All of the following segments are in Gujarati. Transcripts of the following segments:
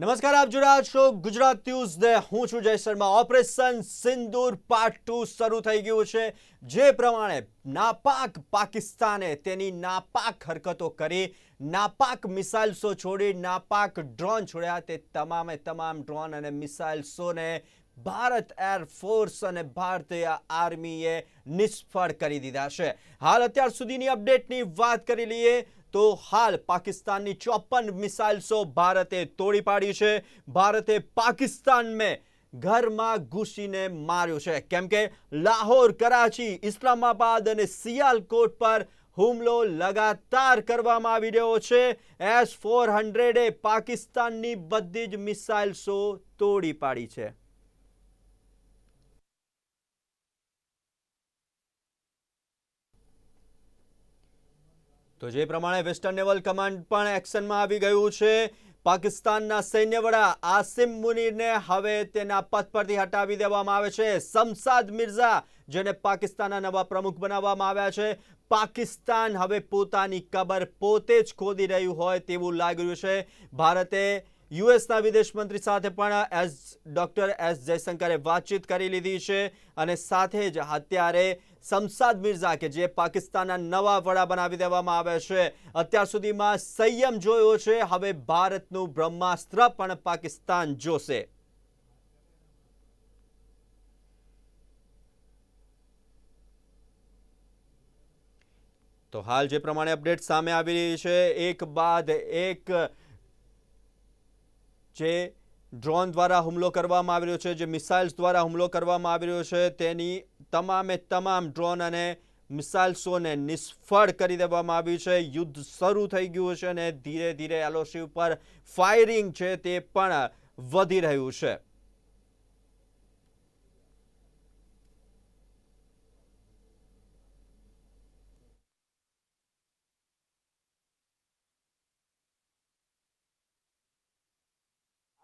નમસ્કાર, આપ જોઈ રહ્યા છો ગુજરાત ન્યૂઝ ને હું છું જય શર્મા। ઓપરેશન સિંદૂર પાર્ટ 2 શરૂ થઈ ગયું છે। જે પ્રમાણે નાપાક પાકિસ્તાને તેની નાપાક હરકતો કરી, નાપાક મિસાઇલ્સો છોડી, નાપાક ડ્રોન છોડ્યા, તે તમામે તમામ ડ્રોન અને મિસાઇલ્સોને ભારત એરફોર્સ અને ભારતીય આર્મીએ નિષ્ફળ કરી દીધા છે। હાલ અત્યાર સુધીની અપડેટની વાત કરી લઈએ तो हाल पाकिस्तान की 54 मिसाइल्सो भारते तोड़ी पाड़ी है। भारते पाकिस्तान में घर में घुसीने मार्यो है, केम के लाहौर, कराची, इस्लामाबाद और सियालकोट पर हुमलो लगातार करवामां आवी रह्यो छे। S-400 पाकिस्तान की बधी ज मिसाइल्सो तोड़ी पाड़ी है। तो जे प्रमाणे वेस्टर्न नेवल कमांड पण एक्शन में आवी गयुं छे। पाकिस्तानना सैन्य वड़ा आसिम मुनीरने हवे तेना पद परथी हटावी देवामां आवे छे। शमशाद मिर्जा जेने पाकिस्तानना नवा प्रमुख बनाववामां आव्या छे। पाकिस्तान हवे पोतानी कबर पोते ज खोदी रह्युं होय तेवुं लागी रह्युं छे। भारते यूएसना विदेश मंत्री साथे पण डॉक्टर एस जयशंकरे बातचीत करी लीधी छे अने साथे ज अत्यारे शमशाद मिर्जा के जे पाकिस्तानना नवा वड़ा बनावी देवामां आवे छे। अत्यार सुधीमां संयम जोयो छे, हवे भारतनुं ब्रह्मास्त्र पण पाकिस्तान जोशे। तो हाल जे प्रमाणे अपडेट सामे आवी रही छे, एक बाद एक जे ड्रोन द्वारा हुमलो करवामां आवी रह्यो छे, जे मिसाइल्स द्वारा हुमलो करवामां आवी रह्यो छे, तेनी तमामे तमाम ड्रोन अने मिसाइल्सोने निष्फळ करी देवामां आवी छे। युद्ध शरू थई गयुं छे अने धीरे धीरे एलओसी पर फायरिंग छे ते पण वधी रह्युं छे।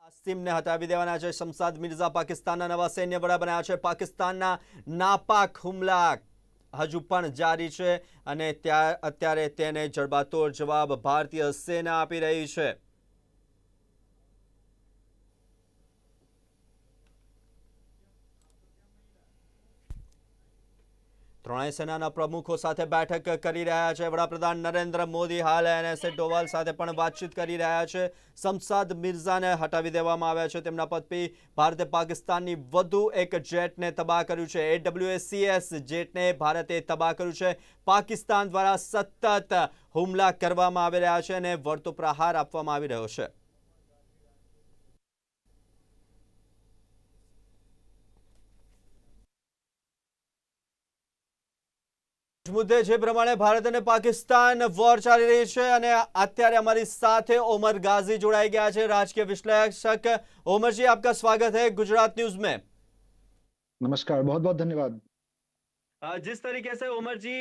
आसिम ने हटावी देवाना छे। शमशाद मिर्जा पाकिस्तानना नवा सैन्य वड़ा बन्या छे। पाकिस्तानना नापाक हुमला हजू पण जारी छे अने अत्यारे तेने जड़बातोड़ जवाब भारतीय सेना आपी रही छे। ત્રણેય સેનાના પ્રમુખો સાથે બેઠક કરી રહ્યા છે। વડાપ્રધાન નરેન્દ્ર મોદી હાલ એનએસએ ડોવાલ સાથે પણ વાતચીત કરી રહ્યા છે। શમશાદ મિર્જાને હટાવી દેવામાં આવ્યા છે તેમના પદથી। ભારતે પાકિસ્તાનની વધુ એક જેટને તબાહ કર્યું છે। AWACS જેટને ભારતે તબાહ કર્યું છે। પાકિસ્તાન દ્વારા સતત હુમલા કરવામાં આવી રહ્યા છે અને વળતો પ્રહાર આપવામાં આવી રહ્યો છે। मुद्दे जे प्रमाणे भारत और पाकिस्तान वॉर चाली रही है અને અત્યારે અમારી સાથે ओमर गाजी जोड़ाई गया है, राजकीय विश्लेषक। ओमर जी, आपका स्वागत है गुजरात न्यूज में। नमस्कार, बहुत बहुत धन्यवाद। जिस तरीके से ओमर जी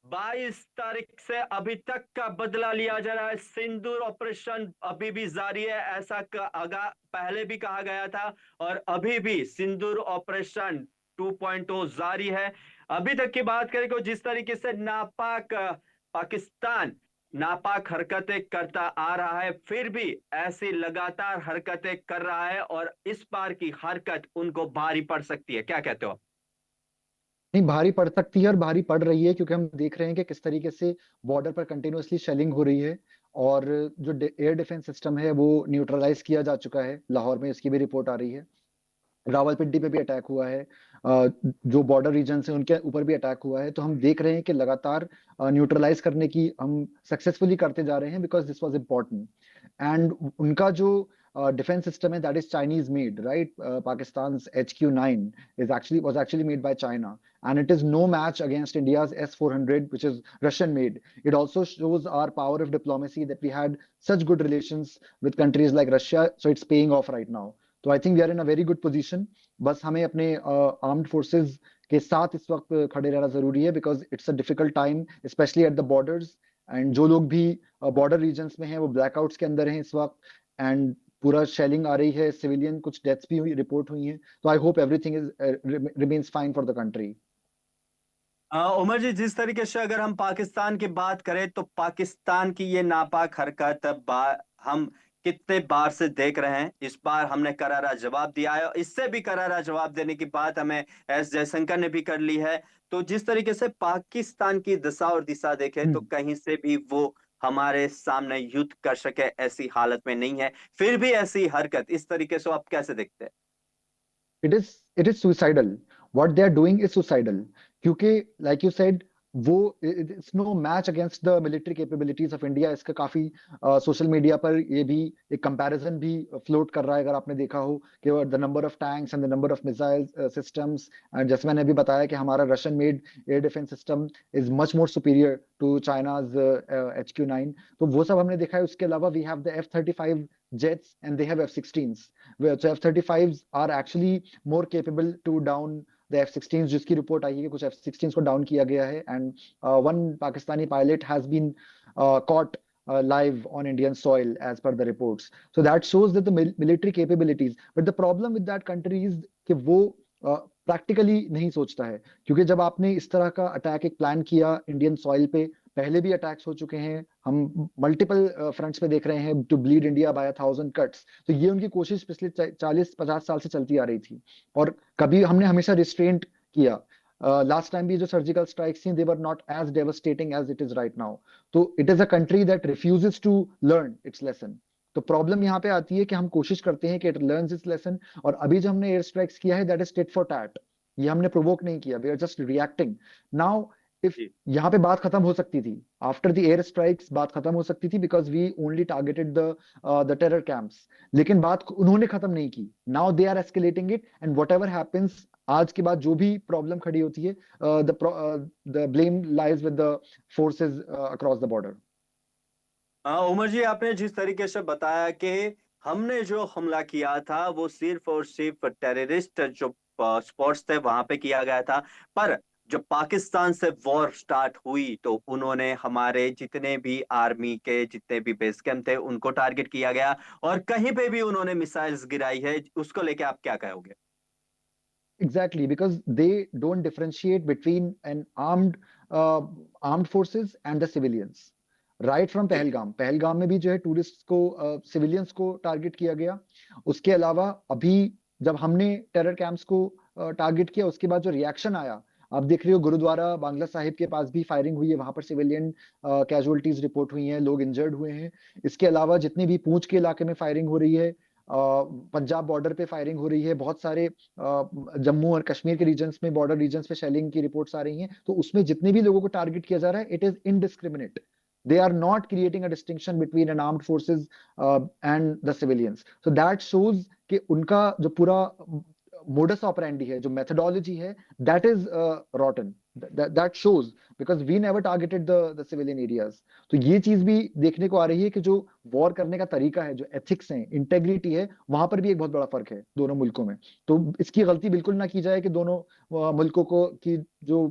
22 तारीख से अभी तक का बदला लिया जा रहा है, सिंदूर ऑपरेशन अभी भी जारी है, ऐसा पहले भी कहा गया था और अभी भी सिंदूर ऑपरेशन 2.0 जारी है। अभी तक की बात करें तो जिस तरीके से नापाक पाकिस्तान नापाक हरकतें करता आ रहा है, फिर भी ऐसी लगातार हरकतें कर रहा है और इस बार की हरकत उनको भारी पड़ सकती है, क्या कहते हो? नहीं, भारी पड़ सकती है और भारी पड़ रही है, क्योंकि हम देख रहे हैं कि किस तरीके से बॉर्डर पर कंटिन्यूअसली शेलिंग हो रही है और जो एयर डिफेंस सिस्टम है वो न्यूट्रलाइज किया जा चुका है। लाहौर में इसकी भी रिपोर्ट आ रही है। रावलपिंडी पे भी अटैक हुआ है, जो बॉर्डर रीजन है उनके ऊपर भी अटैक हुआ है। तो हम देख रहे हैं कि लगातार न्यूट्रलाइज करने की हम सक्सेसफुली करते जा रहे हैं, because this was important. And उनका जो डिफेंस सिस्टम है that is Chinese made, right? Pakistan's HQ-9 was actually made by China, and it is no match against India's S-400, which is Russian made. It also shows our power of diplomacy, that we had such good relations with countries like Russia, so it's paying off right now. तो I think we are in a very good position. बस हमें अपने आर्म्ड फोर्सेस के साथ इस वक्त खड़े रहना जरूरी है, because it's a difficult time, specially at the borders. And जो लोग भी बॉर्डर रीजन्स में हैं वो ब्लैकआउट्स के अंदर हैं इस वक्त, एंड पूरा शेलिंग आ रही है, सिविलियन कुछ डेथ्स भी हुई रिपोर्ट हुई हैं। तो I hope everything is remains fine for the country. Umar ji, जिस तरीके से अगर हम पाकिस्तान की बात करें तो पाकिस्तान की ये नापाक हरकत हम कितने बार से देख रहे हैं। इस बार हमने करारा जवाब दिया है, और इससे भी करारा जवाब देने की बात हमें एस जयशंकर ने भी कर ली है। तो जिस तरीके से पाकिस्तान की दशा और दिशा देखें तो हम्म। कहीं से भी वो हमारे सामने युद्ध कर सके ऐसी हालत में नहीं है। फिर भी ऐसी हरकत इस तरीके से आप कैसे देखते हैं? It is suicidal. What they are doing is suicidal. क्योंकि like you said, वो it's no match against the military capabilities of India. इसका काफी सोशल मीडिया पर ये भी एक कंपैरिजन भी फ्लोट कर रहा है, अगर आपने देखा हो कि the number of tanks and the number of missile systems, and जैसे मैंने अभी बताया कि हमारा Russian made air defence system is much more superior to China's HQ9। तो वो सब हमने देखा है। उसके अलावा we have the F-35 jets and they have F-16s, where so F-35s are actually more capable to down the F-16s, जिसकी रिपोर्ट आई है कि कुछ F-16s को डाउन किया गया है, and one Pakistani pilot has been caught live on Indian soil as per the reports. So that shows that the military capabilities. But the problem with that country is कि वो प्रैक्टिकली नहीं सोचता है। क्योंकि जब आपने इस तरह का अटैक एक प्लान किया इंडियन सॉइल पे, पहले भी अटैक्स हो चुके हैं, हम मल्टीपल फ्रंट्स पे देख रहे हैं, to bleed India by 1000 cuts। तो ये उनकी कोशिश पिछले 40-50 साल से चलती आ रही थी, और कभी हमने हमेशा रिस्ट्रेंट किया। लास्ट टाइम भी जो सर्जिकल स्ट्राइक्स थी, they were not as devastating as it is right now. तो it is a country that refuses to learn its lesson. तो प्रॉब्लम यहाँ पे आती है कि हम कोशिश करते हैं कि इट लर्न्स इट्स लेसन, और अभी जो हमने एयर स्ट्राइक्स किया है that is tit for tat. ये हमने प्रोवोक नहीं किया, we are just reacting now. If जी। यहाँ पे बात खत्म हो सकती थी आफ्टर द एयर स्ट्राइक्स, बात खत्म हो सकती थी because we only targeted the terror camps. लेकिन बात उन्होंने खत्म नहीं की। Now they are escalating it, and whatever happens, आज के बाद जो भी प्रॉब्लम खड़ी होती है, the blame lies with the forces across the border. Umar ji, आपने जिस तरीके से बताया कि हमने जो हमला किया था वो सिर्फ और सिर्फ टेररिस्ट जो स्पॉट्स थे वहां पे किया गया था, पर जब पाकिस्तान से वॉर स्टार्ट हुई तो उन्होंने हमारे जितने भी आर्मी के जितने भी बेस कैंप थे उनको टारगेट किया गया, और कहीं पे भी उन्होंने मिसाइल्स गिराई है। उसको लेके आप क्या कहोगे? Exactly, because they don't differentiate between an armed forces and the civilians. Right from जी। पहलगाम में भी जो है टूरिस्ट को, सिविलियंस को टारगेट किया गया। उसके अलावा अभी जब हमने टेरर कैंप्स को टारगेट किया, उसके बाद जो रिएक्शन आया, आप देख रहे हो गुरुद्वारा बांग्ला साहिब के पास भी फायरिंग हुई है, वहां पर सिविलियन कैजुअलिटीज रिपोर्ट हुई हैं, लोग इंजर्ड हुए हैं। इसके अलावा जितनी भी पूंछ के इलाके में फायरिंग हो रही है, पंजाब बॉर्डर पे फायरिंग हो रही है, बहुत सारे जम्मू और कश्मीर के रीजन्स में, बॉर्डर रीजन्स पे शेलिंग की रिपोर्ट्स आ रही हैं। तो उसमें जितने भी लोगों को टारगेट किया जा रहा है, it is indiscriminate. They are not creating a distinction between an armed forces and the civilians. So that shows कि उनका जो पूरा modus operandi है, जो methodology है, that is rotten. That shows because we never targeted the civilian areas. तो ये चीज भी देखने को आ रही है कि जो वॉर करने का तरीका है, जो एथिक्स है, इंटेग्रिटी है, वहां पर भी एक बहुत बड़ा फर्क है दोनों मुल्कों में। तो इसकी गलती बिल्कुल ना की जाए कि दोनों मुल्कों को की जो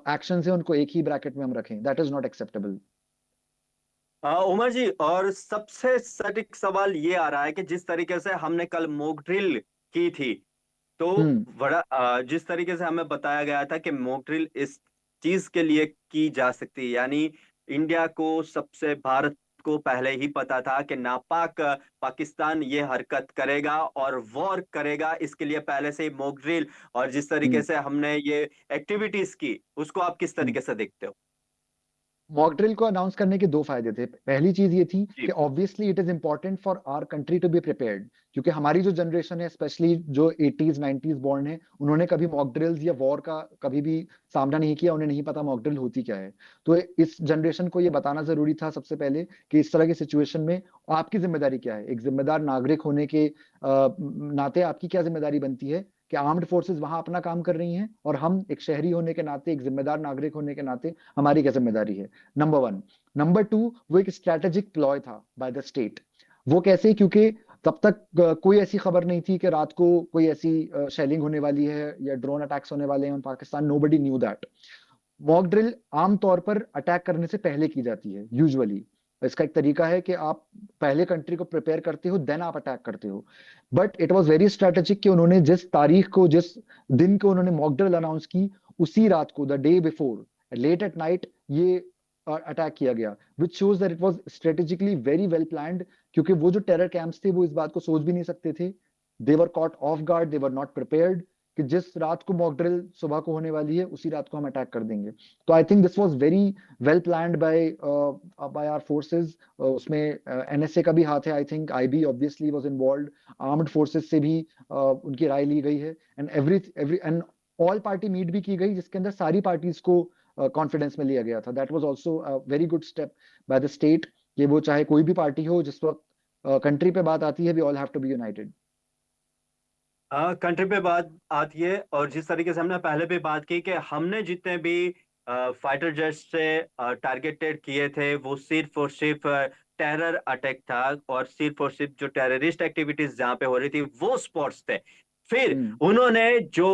एक्शन है उनको एक ही ब्रैकेट में हम रखें। That is not acceptable. Umar ji, और सबसे सटीक सवाल ये आ रहा है कि जिस तरीके से हमने कल मॉक ड्रिल की थी, तो हम्म। बड़ा जिस तरीके से हमें बताया गया था कि मॉक ड्रिल इस चीज के लिए की जा सकती है, यानी इंडिया को सबसे, भारत को पहले ही पता था कि नापाक पाकिस्तान ये हरकत करेगा और वॉर करेगा, इसके लिए पहले से ही मॉक ड्रिल और जिस तरीके हम्म। से हमने ये एक्टिविटीज की, उसको आप किस हम्म। तरीके से देखते हो? मॉक ड्रिल को अनाउंस करने के दो फायदे थे। पहली चीज ये थी जी। कि obviously it is important for our country to be prepared, क्योंकि हमारी जो जनरेशन है, स्पेशली जो 80s 90s बॉर्न है, उन्होंने कभी मॉक ड्रिल्स या वॉर का कभी भी सामना नहीं किया, उन्हें नहीं पता मॉक ड्रिल होती क्या है। तो इस जनरेशन को ये बताना जरूरी था सबसे पहले कि इस तरह की सिचुएशन में आपकी जिम्मेदारी क्या है। एक जिम्मेदार नागरिक होने के नाते आपकी क्या जिम्मेदारी बनती है कि आर्म्ड फोर्सेस वहां अपना काम कर रही हैं, और हम एक शहरी होने के नाते, एक जिम्मेदार नागरिक होने के नाते हमारी क्या जिम्मेदारी है। Number one. नंबर टू, वो एक स्ट्रेटेजिक प्लॉय था बाय द स्टेट। वो कैसे? क्योंकि तब तक कोई ऐसी खबर नहीं थी कि रात को कोई ऐसी शेलिंग होने वाली है या ड्रोन अटैक्स होने वाले हैं on Pakistan. Nobody knew that. Mock drill आमतौर पर अटैक करने से पहले की जाती है यूजुअली। इसका एक तरीका है कि आप पहले कंट्री को प्रिपेयर करते हो, देन आप अटैक करते हो। But it was very strategic कि उन्होंने जिस तारीख को, जिस दिन को उन्होंने मॉक ड्रिल अनाउंस की, उसी रात को, the day before, late at night, ये अटैक किया गया, which shows that it was strategically very well planned क्योंकि वो जो टेरर कैंप्स थे वो इस बात को सोच भी नहीं सकते थे। They were caught off guard, they were not prepared कि जिस रात को मॉक ड्रिल सुबह को होने वाली है उसी रात को हम अटैक कर देंगे। तो I think this was very well planned by by our forces. उसमें एनएसए का भी हाथ है, I think IB obviously was involved, armed forces से भी उनकी राय ली गई है, and every and all party meet भी की गई जिसके अंदर सारी पार्टीज को कॉन्फिडेंस में लिया गया था। That was also a very good step by the state कि वो चाहे कोई भी पार्टी हो, जिस वक्त कंट्री पे बात आती है we all have to be united. हाँ, कंट्री पे बात आती है, और जिस तरीके से हमने पहले भी बात की कि हमने जितने भी फाइटर जेट्स से टारगेटेड किए थे वो सिर्फ और सिर्फ टेरर अटैक था, और सिर्फ और सिर्फ जो टेररिस्ट एक्टिविटीज जहाँ पे हो रही थी वो स्पॉट्स थे। फिर हम्म उन्होंने जो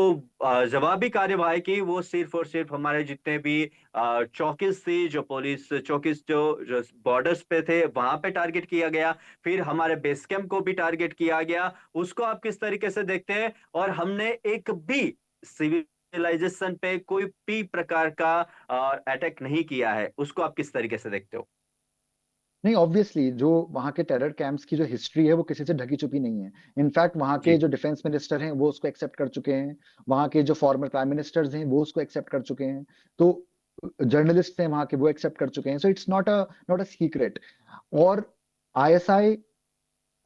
जवाबी कार्यवाही की वो सिर्फ और सिर्फ हमारे जितने भी चौकीस थी, जो पुलिस चौकीस जो बॉर्डर्स पे थे वहां पे टारगेट किया गया। फिर हमारे बेस कैंप को भी टारगेट किया गया। उसको आप किस तरीके से देखते हैं? और हमने एक भी सिविलाइजेशन पे कोई भी प्रकार का अटैक नहीं किया है, उसको आप किस तरीके से देखते हो? नहीं, ऑब्वियसली जो वहाँ के टेरर कैंप्स की जो हिस्ट्री है वो किसी से ढकी छुपी नहीं है। इनफैक्ट वहाँ के जी। जो डिफेंस मिनिस्टर हैं वो उसको एक्सेप्ट कर चुके हैं, वहाँ के जो फॉर्मर प्राइम मिनिस्टर्स हैं वो उसको एक्सेप्ट कर चुके हैं, तो जर्नलिस्ट हैं वहाँ के वो एक्सेप्ट कर चुके हैं। So it's not a secret. और आईएसआई,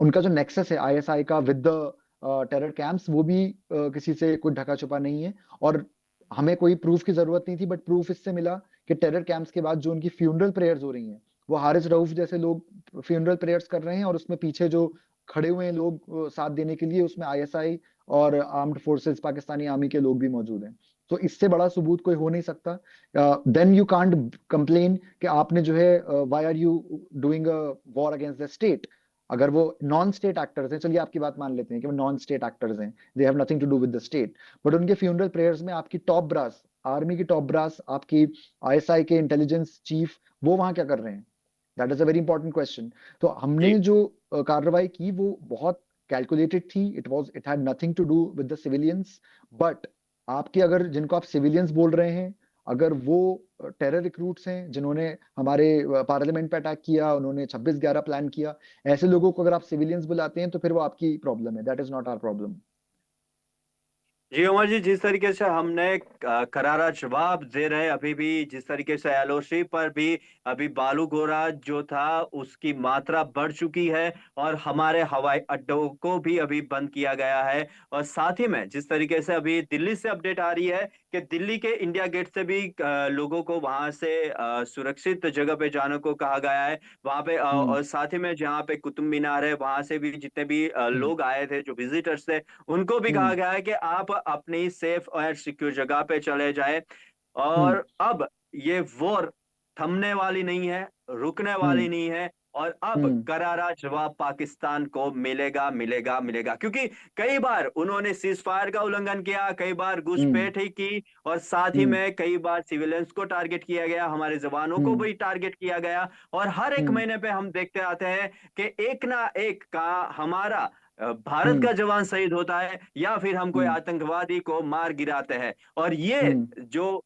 उनका जो नेक्सस है आईएसआई का विद द टेरर कैंप्स, वो भी किसी से कोई ढका छुपा नहीं है। और हमें कोई प्रूफ की जरूरत नहीं थी, बट प्रूफ इससे मिला कि टेरर कैंप्स के बाद जो उनकी फ्यूनरल प्रेयर्स हो रही हैं, वो हारिस रऊफ जैसे लोग फ्यूनरल प्रेयर्स कर रहे हैं, और उसमें पीछे जो खड़े हुए हैं लोग साथ देने के लिए, उसमें आईएसआई और आर्म्ड फोर्सेस पाकिस्तानी आर्मी के लोग भी मौजूद हैं। तो इससे बड़ा सबूत कोई हो नहीं सकता। देन यू कांट कंप्लेन कि आपने जो है why are you doing a war against the state. अगर वो नॉन स्टेट एक्टर्स हैं, चलिए आपकी बात मान लेते हैं कि वो नॉन स्टेट एक्टर्स हैं, they have nothing to do with the state, but उनके फ्यूनरल प्रेयर्स में आपकी टॉप ब्रास, आर्मी की टॉप ब्रास, आपकी आईएसआई के इंटेलिजेंस चीफ, वो वहां क्या कर रहे हैं? That is a very important question. तो हमने जी। जो कार्रवाई की वो बहुत कैलकुलेटेड थी। It had nothing to do with the civilians. But आपके, अगर जिनको आप सिविलियंस बोल रहे हैं, अगर वो टेरर रिक्रूट्स हैं जिन्होंने हमारे पार्लियामेंट पे अटैक किया, उन्होंने 26/11 प्लान किया, ऐसे लोगों को अगर आप सिविलियंस बुलाते हैं तो फिर वो आपकी प्रॉब्लम है, that is not our problem. जी उमर जी, जिस तरीके से हमने करारा जवाब दे रहे हैं, अभी भी जिस तरीके से एलओसी पर भी अभी बालू गोरा जो था उसकी मात्रा बढ़ चुकी है, और हमारे हवाई अड्डों को भी अभी बंद किया गया है। और साथ ही में जिस तरीके से अभी दिल्ली से अपडेट आ रही है कि दिल्ली के इंडिया गेट से भी लोगों को वहां से सुरक्षित जगह पे जाने को कहा गया है। वहां पे हम्म और साथ ही में जहाँ पे कुतुब मीनार है वहां से भी जितने भी हम्म लोग आए थे, जो विजिटर्स थे, उनको भी कहा हम्म गया है कि आप अपनी सेफ और सिक्योर जगह पे चले जाए। हम्म और अब ये वॉर थमने वाली नहीं है, रुकने वाली हम्म नहीं है। और अब हम्म करारा जवाब पाकिस्तान को मिलेगा, मिलेगा, मिलेगा, क्योंकि कई बार उन्होंने सीज फायर का उल्लंघन किया, कई बार हम्म घुसपैठ ही की, और साथ ही हम्म में कई बार सिविलियंस को टारगेट किया गया, हमारे जवानों को हम्म भी टारगेट किया गया। और हर एक हम्म महीने पे हम देखते आते हैं कि एक ना एक का हमारा भारत हम्म का जवान शहीद होता है, या फिर हम कोई हम्म आतंकवादी को मार गिराते हैं। और ये हम्म जो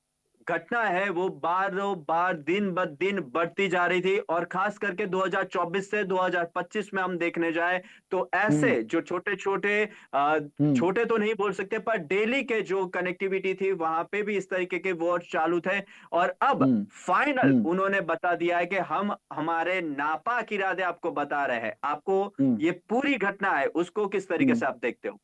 घटना है वो बारों बार दिन ब दिन बढ़ती जा रही थी, और खास करके 2024 से 2025 में हम देखने जाए तो हम्म ऐसे जो छोटे छोटे हम्म छोटे तो नहीं बोल सकते, पर डेली के जो कनेक्टिविटी थी वहां पे भी इस तरीके के वॉर चालू थे। और अब हम्म फाइनल हम्म उन्होंने बता दिया है कि हम हमारे नापाक इरादे आपको बता रहे हैं। आपको हम्म ये पूरी घटना है उसको किस तरीके हम्म से आप देखते हो?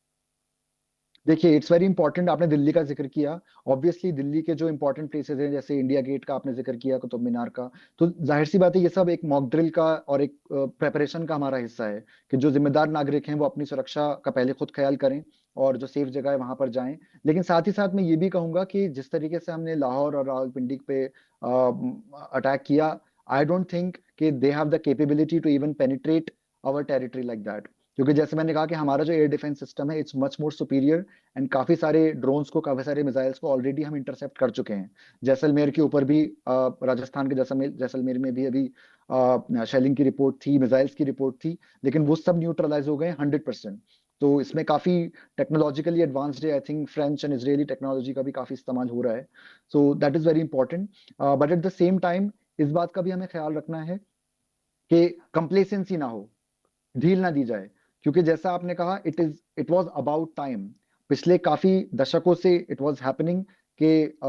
देखिए, इट्स वेरी इंपॉर्टेंट, आपने दिल्ली का जिक्र किया। ऑब्वियसली दिल्ली के जो इंपॉर्टेंट प्लेसेस हैं, जैसे इंडिया गेट का आपने जिक्र किया, कुतुब मीनार का, तो जाहिर सी बात है ये सब एक मॉक ड्रिल का और एक प्रेपरेशन का हमारा हिस्सा है कि जो जिम्मेदार नागरिक हैं वो अपनी सुरक्षा का पहले खुद ख्याल करें और जो सेफ जगह है वहां पर जाएं। लेकिन साथ ही साथ मैं ये भी कहूंगा कि जिस तरीके से हमने लाहौर और रावलपिंडी पे अटैक किया, आई डोंट थिंक कि they have the capability to even penetrate our territory like that. क्योंकि जैसे मैंने कहा कि हमारा जो एयर डिफेंस सिस्टम है it's much more superior, and काफी सारे ड्रोन्स को, काफी सारे मिसाइल्स को ऑलरेडी हम इंटरसेप्ट कर चुके हैं। जैसलमेर के ऊपर भी राजस्थान के जैसलमेर जैसलमेर में भी अभी शेलिंग की रिपोर्ट थी, मिसाइल्स की रिपोर्ट थी, लेकिन वो सब न्यूट्रलाइज हो गए 100%। तो इसमें काफी टेक्नोलॉजिकली एडवांस्ड है, I think French and Israeli technology का भी काफी इस्तेमाल हो रहा है। So that is very important. But at the same time इस बात का भी हमें ख्याल रखना है कि कंप्लेसेंसी ना हो। ढील ना दी जाए, क्योंकि जैसा आपने कहा इट वाज अबाउट टाइम। पिछले काफी दशकों से इट वाज हैपनिंग कि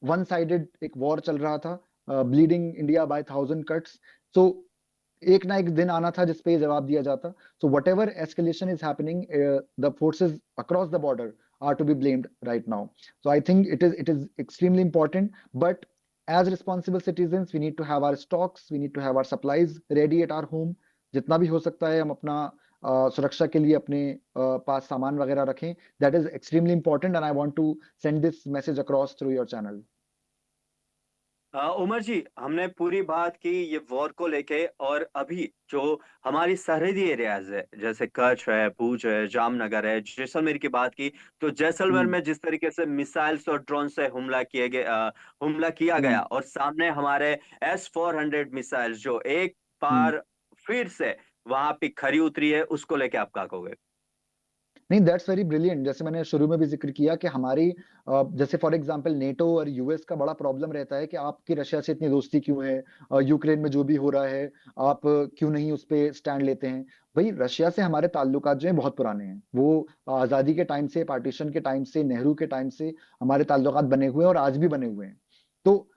वन साइडेड एक वॉर चल रहा था, ब्लीडिंग इंडिया बाय 1000 cuts। सो एक ना एक दिन आना था जिसपे ये जवाब दिया जाता। So what ever escalation is happening, the forces across the border are to be blamed right now. So I think it is extremely important. But as responsible citizens, we need to have our stocks, we need to have our supplies ready at our home. जितना भी हो सकता है हम अपना सुरक्षा के लिए अपने पास सामान वगैरह रखें। That is extremely important, and I want to send this message across through your channel. Umar जी, हमने पूरी बात की ये वॉर को लेके, और अभी जो हमारी सरहदी एरियाज है जैसे कच्छ है, भूज है, जामनगर है, जैसलमेर की बात की, तो जैसलमेर हम्म में जिस तरीके से मिसाइल्स और ड्रोन से हमला किया गया, हम्म और सामने हमारे S-400 मिसाइल्स जो एक हम्म बार फिर से वहां पे खरी उतरी है, उसको लेके आप क्या कहोगे? नहीं, दैट्स वेरी ब्रिलियंट। जैसे मैंने शुरू में भी जिक्र किया कि हमारी जैसे फॉर एग्जांपल नेटो और यूएस का बड़ा प्रॉब्लम रहता है कि आपकी रशिया से इतनी दोस्ती क्यों है, यूक्रेन में जो भी हो रहा है आप क्यों नहीं उस पे स्टैंड लेते हैं। भाई, रशिया से हमारे ताल्लुकात जो हैं बहुत पुराने हैं। वो आज़ादी के टाइम से, पार्टीशन के टाइम से, नेहरू के टाइम से हमारे ताल्लुकात बने हुए हैं और आज भी बने हुए हैं। तो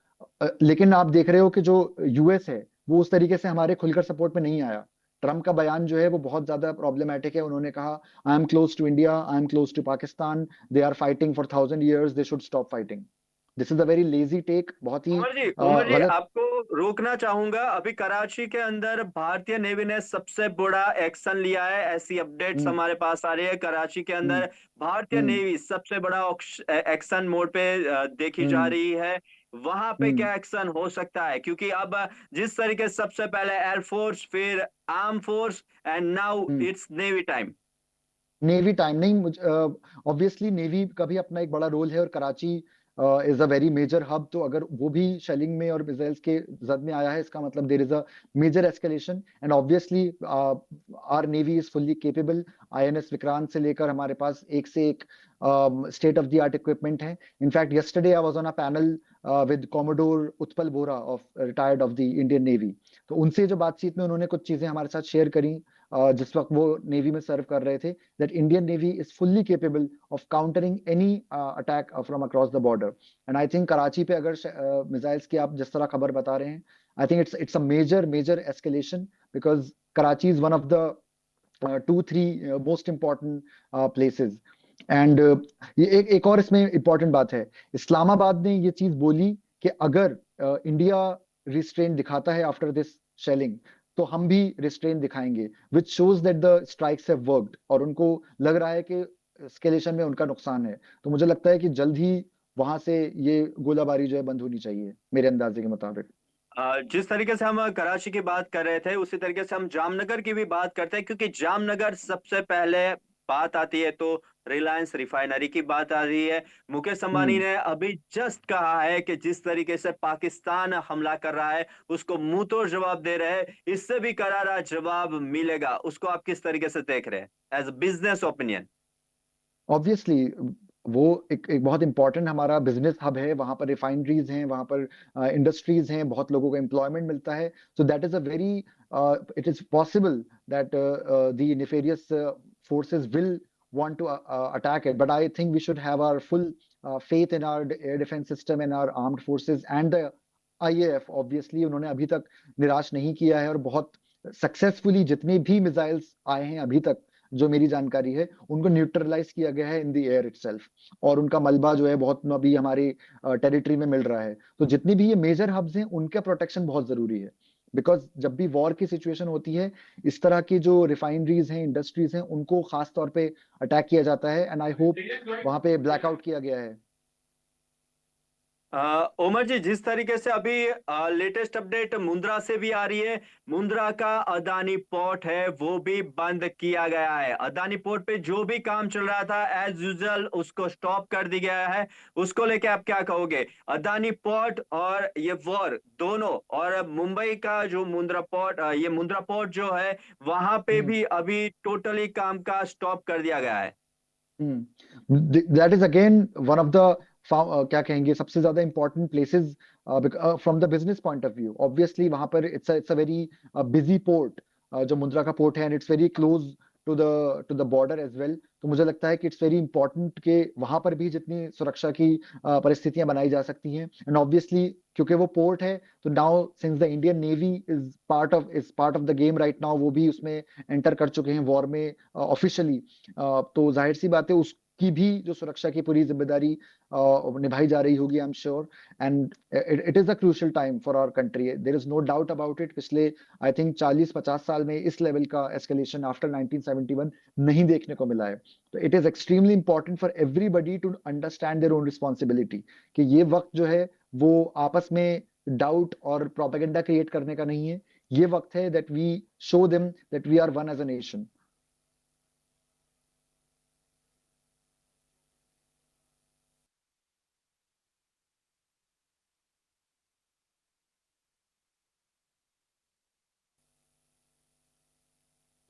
लेकिन आप देख रहे हो कि जो यूएस है वो उस तरीके से हमारे खुलकर सपोर्ट में नहीं आया। ट्रम्प का बयान जो है वो बहुत ज्यादा प्रॉब्लमेटिक है। उन्होंने कहा, I am close to India, I am close to Pakistan, they are fighting for 1000 years, they should stop fighting. This is a very lazy take, बहुत ही उमर जी, गलत। आपको रोकना चाहूंगा। अभी कराची के अंदर भारतीय नेवी ने सबसे बड़ा एक्शन लिया है, ऐसी अपडेट्स हम्म हमारे पास आ रही है। कराची के हम्म अंदर भारतीय हम्म नेवी सबसे बड़ा एक्शन मोड पे देखी जा हम्म रही है। वहां पे हम्म क्या एक्शन हो सकता है? क्योंकि अब जिस तरीके से सबसे पहले एयरफोर्स, फिर arm force, and now hmm it's navy time. Navy time नहीं, ऑब्वियसली नेवी का भी अपना एक बड़ा रोल है, और Karachi is a very major hub. तो अगर वो भी शेलिंग में और मिसाइल्स के जद में आया है, इसका मतलब there is a major escalation. And obviously our navy is fully capable. INS Vikrant से लेकर हमारे पास एक से एक state of the art equipment है। In fact yesterday I was on a panel with commodore Utpal Bora of retired of the Indian navy. तो उनसे जो बातचीत में उन्होंने कुछ चीजें हमारे साथ शेयर करी जिस वक्त वो नेवी में सर्व कर रहे थे, that Indian Navy is fully capable of countering any attack from across the border. And I think Karachi पे अगर मिसाइल्स की आप जिस तरह खबर बता रहे हैं, I think it's a major escalation, because Karachi is one of the 2-3 most important places. And ये एक और इसमें इंपॉर्टेंट बात है, इस्लामाबाद ने ये चीज बोली कि अगर इंडिया रिस्ट्रेन दिखाता है आफ्टर दिस शेलिंग, तो हम भी रिस्ट्रेन दिखाएंगे, विच shows that the strikes have worked, और उनको लग रहा है कि एस्केलेशन में उनका नुकसान है। तो मुझे लगता है कि जल्द ही वहां से ये गोलाबारी जो है बंद होनी चाहिए, मेरे अंदाजे के मुताबिक। जिस तरीके से हम कराची की बात कर रहे थे, उसी तरीके से हम जामनगर की भी बात करते हैं, क्योंकि जामनगर सबसे पहले बात आती है तो रिलायंस रिफाइनरी की बात आ रही है। मुकेश अंबानी हम्म ने अभी जस्ट कहा है कि जिस तरीके से पाकिस्तान हमला कर रहा है उसको मुंह तोड़ जवाब दे रहे हैं, इससे भी करारा जवाब मिलेगा। उसको आप किस तरीके से देख रहे हैं एज बिजनेस ओपिनियन? ऑब्वियसली वो एक बहुत इंपॉर्टेंट हमारा बिजनेस हब है। वहां पर रिफाइनरीज हैं, वहां पर इंडस्ट्रीज हैं, बहुत लोगों को एम्प्लॉयमेंट मिलता है। So that is a very, it is possible that the nefarious forces will want to attack it, but I think we should have our full faith in our air defense system and our armed forces and the IAF। obviously उन्होंने अभी तक निराश नहीं किया है, और बहुत सक्सेसफुली जितने भी मिसाइल्स आए हैं अभी तक, जो मेरी जानकारी है, उनको न्यूट्रलाइज किया गया है इन द एयर इटसेल्फ। और उनका मलबा जो है बहुत अभी हमारी टेरिटरी में मिल रहा है। तो जितनी भी ये मेजर हब्स हैं उनका प्रोटेक्शन बहुत जरूरी है, बिकॉज जब भी वॉर की सिचुएशन होती है, इस तरह की जो रिफाइनरीज हैं, इंडस्ट्रीज हैं, उनको खास तौर पे अटैक किया जाता है। एंड आई होप वहां पे ब्लैकआउट किया गया है। ओमर जी, जिस तरीके से अभी लेटेस्ट अपडेट मुंद्रा से भी आ रही है, मुंद्रा का अदानी पोर्ट है वो भी बंद किया गया है। अदानी पोर्ट पे जो भी काम चल रहा था एज यूजुअल उसको स्टॉप कर दिया गया है। उसको लेके आप क्या कहोगे? अदानी पोर्ट और ये वॉर दोनों, और मुंबई का जो मुंद्रा पोर्ट, ये मुंद्रा पोर्ट जो है वहां पे भी अभी टोटली काम का स्टॉप कर दिया गया है। That is again one of the क्या कहेंगे सबसे ज्यादा important places from the business point of view. Obviously वहां पर it's a very busy port. जो मुंद्रा का पोर्ट है, and it's very close to the border as well. तो मुझे लगता है कि इट्स वेरी इंपॉर्टेंट कि वहां पर भी जितनी सुरक्षा की परिस्थितियां बनाई जा सकती हैं, एंड ऑब्वियसली क्योंकि वो पोर्ट है, तो now since the Indian navy is part of the game right now, वो भी उसमें एंटर कर चुके हैं वॉर में ऑफिशियली। तो जाहिर सी बात है उसकी भी जो सुरक्षा की पूरी जिम्मेदारी निभाई जा रही होगी, I am sure. And it is a crucial time for our country, there is no doubt about it. पिछले आई थिंक 40-50 साल में इस लेवल का एस्केलेशन आफ्टर 1971 नहीं देखने को मिला है। तो it is extremely important for everybody to understand their own responsibility, कि ये वक्त जो है वो आपस में डाउट और प्रोपेगेंडा क्रिएट करने का नहीं है। ये वक्त है that we show them that we are one as a nation.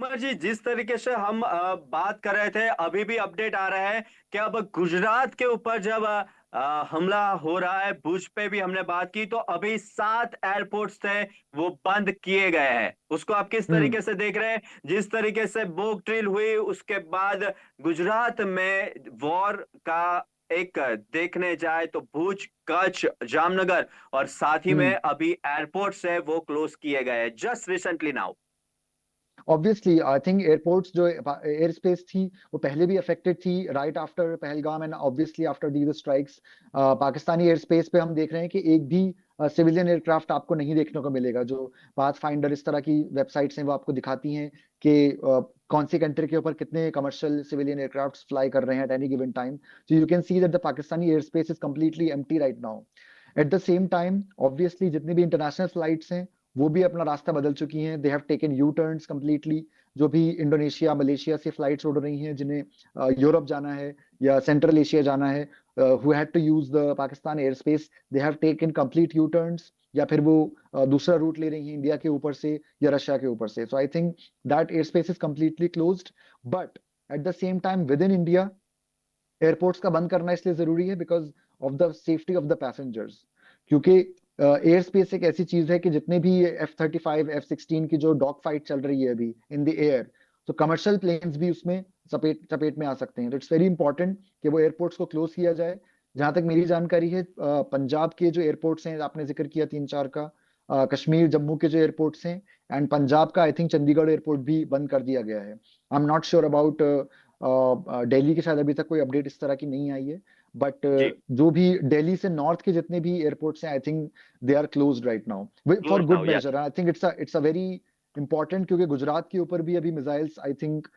Umar ji, जिस तरीके से हम बात कर रहे थे, अभी भी अपडेट आ रहा है कि अब गुजरात के ऊपर जब हमला हो रहा है, भुज पे भी हमने बात की, तो अभी 7 एयरपोर्ट्स थे वो बंद किए गए हैं। उसको आप किस हम्म तरीके से देख रहे हैं? जिस तरीके से मोक ड्रिल हुई, उसके बाद गुजरात में वॉर का एक देखने जाए तो भुज, कच्छ, जामनगर और साथ ही में हम्म अभी एयरपोर्ट्स है वो क्लोज किए गए हैं just recently now. Obviously I think airports जो एयर स्पेस थी वो पहले भी अफेक्टेड थी, right after Pahalgam and obviously after these strikes. Pakistani air space पे हम देख रहे हैं कि एक भी सिविलियन एयरक्राफ्ट आपको नहीं देखने को मिलेगा। जो पाथ फाइंडर इस तरह की वेबसाइट्स हैं वो आपको दिखाती हैं कि कौन सी कंट्री के ऊपर कितने कमर्शियल सिविलियन एयरक्राफ्ट फ्लाई कर रहे हैं at any given time. So you can see that the Pakistani air space is completely empty right now. Eight the same time obviously जितनी भी इंटरनेशनल फ्लाइट्स हैं वो भी अपना रास्ता बदल चुकी हैं। They have taken you turns completely. जो भी इंडोनेशिया, मलेशिया से फ्लाइट्स उड़ रही हैं जिन्हें यूरोप जाना है या सेंट्रल एशिया जाना है, who had to use the Pakistan air space, they have taken complete U turns, या फिर वो दूसरा रूट ले रही हैं इंडिया के ऊपर से या रशिया के ऊपर से। So I think that air space is completely closed. But at the same time within India airports का बंद करना इसलिए जरूरी है because of the safety of the passengers. क्योंकि एयर स्पेस एक ऐसी चीज है कि जितने भी F-35, F-16 की जो डॉग फाइट चल रही है अभी इन द एयर, तो कमर्शियल प्लेन्स भी उसमें चपेट में आ सकते हैं। तो इट्स वेरी इंपॉर्टेंट कि वो एयरपोर्ट्स को क्लोज किया जाए। जहां तक मेरी जानकारी है, पंजाब के जो एयरपोर्ट्स हैं, आपने जिक्र किया 3-4 का, कश्मीर, जम्मू के जो एयरपोर्ट्स हैं, एंड पंजाब का आई थिंक चंडीगढ़ एयरपोर्ट भी बंद कर दिया गया है। I am not sure about Delhi के, शायद अभी तक कोई अपडेट इस तरह की नहीं आई है। बट जी, जो भी दिल्ली से नॉर्थ के जितने भी एयरपोर्ट्स हैं, I think they are closed right now for close good now, yes. Major. I think it's a very important, क्योंकि गुजरात के ऊपर भी अभी मिसाइल्स आई थिंक,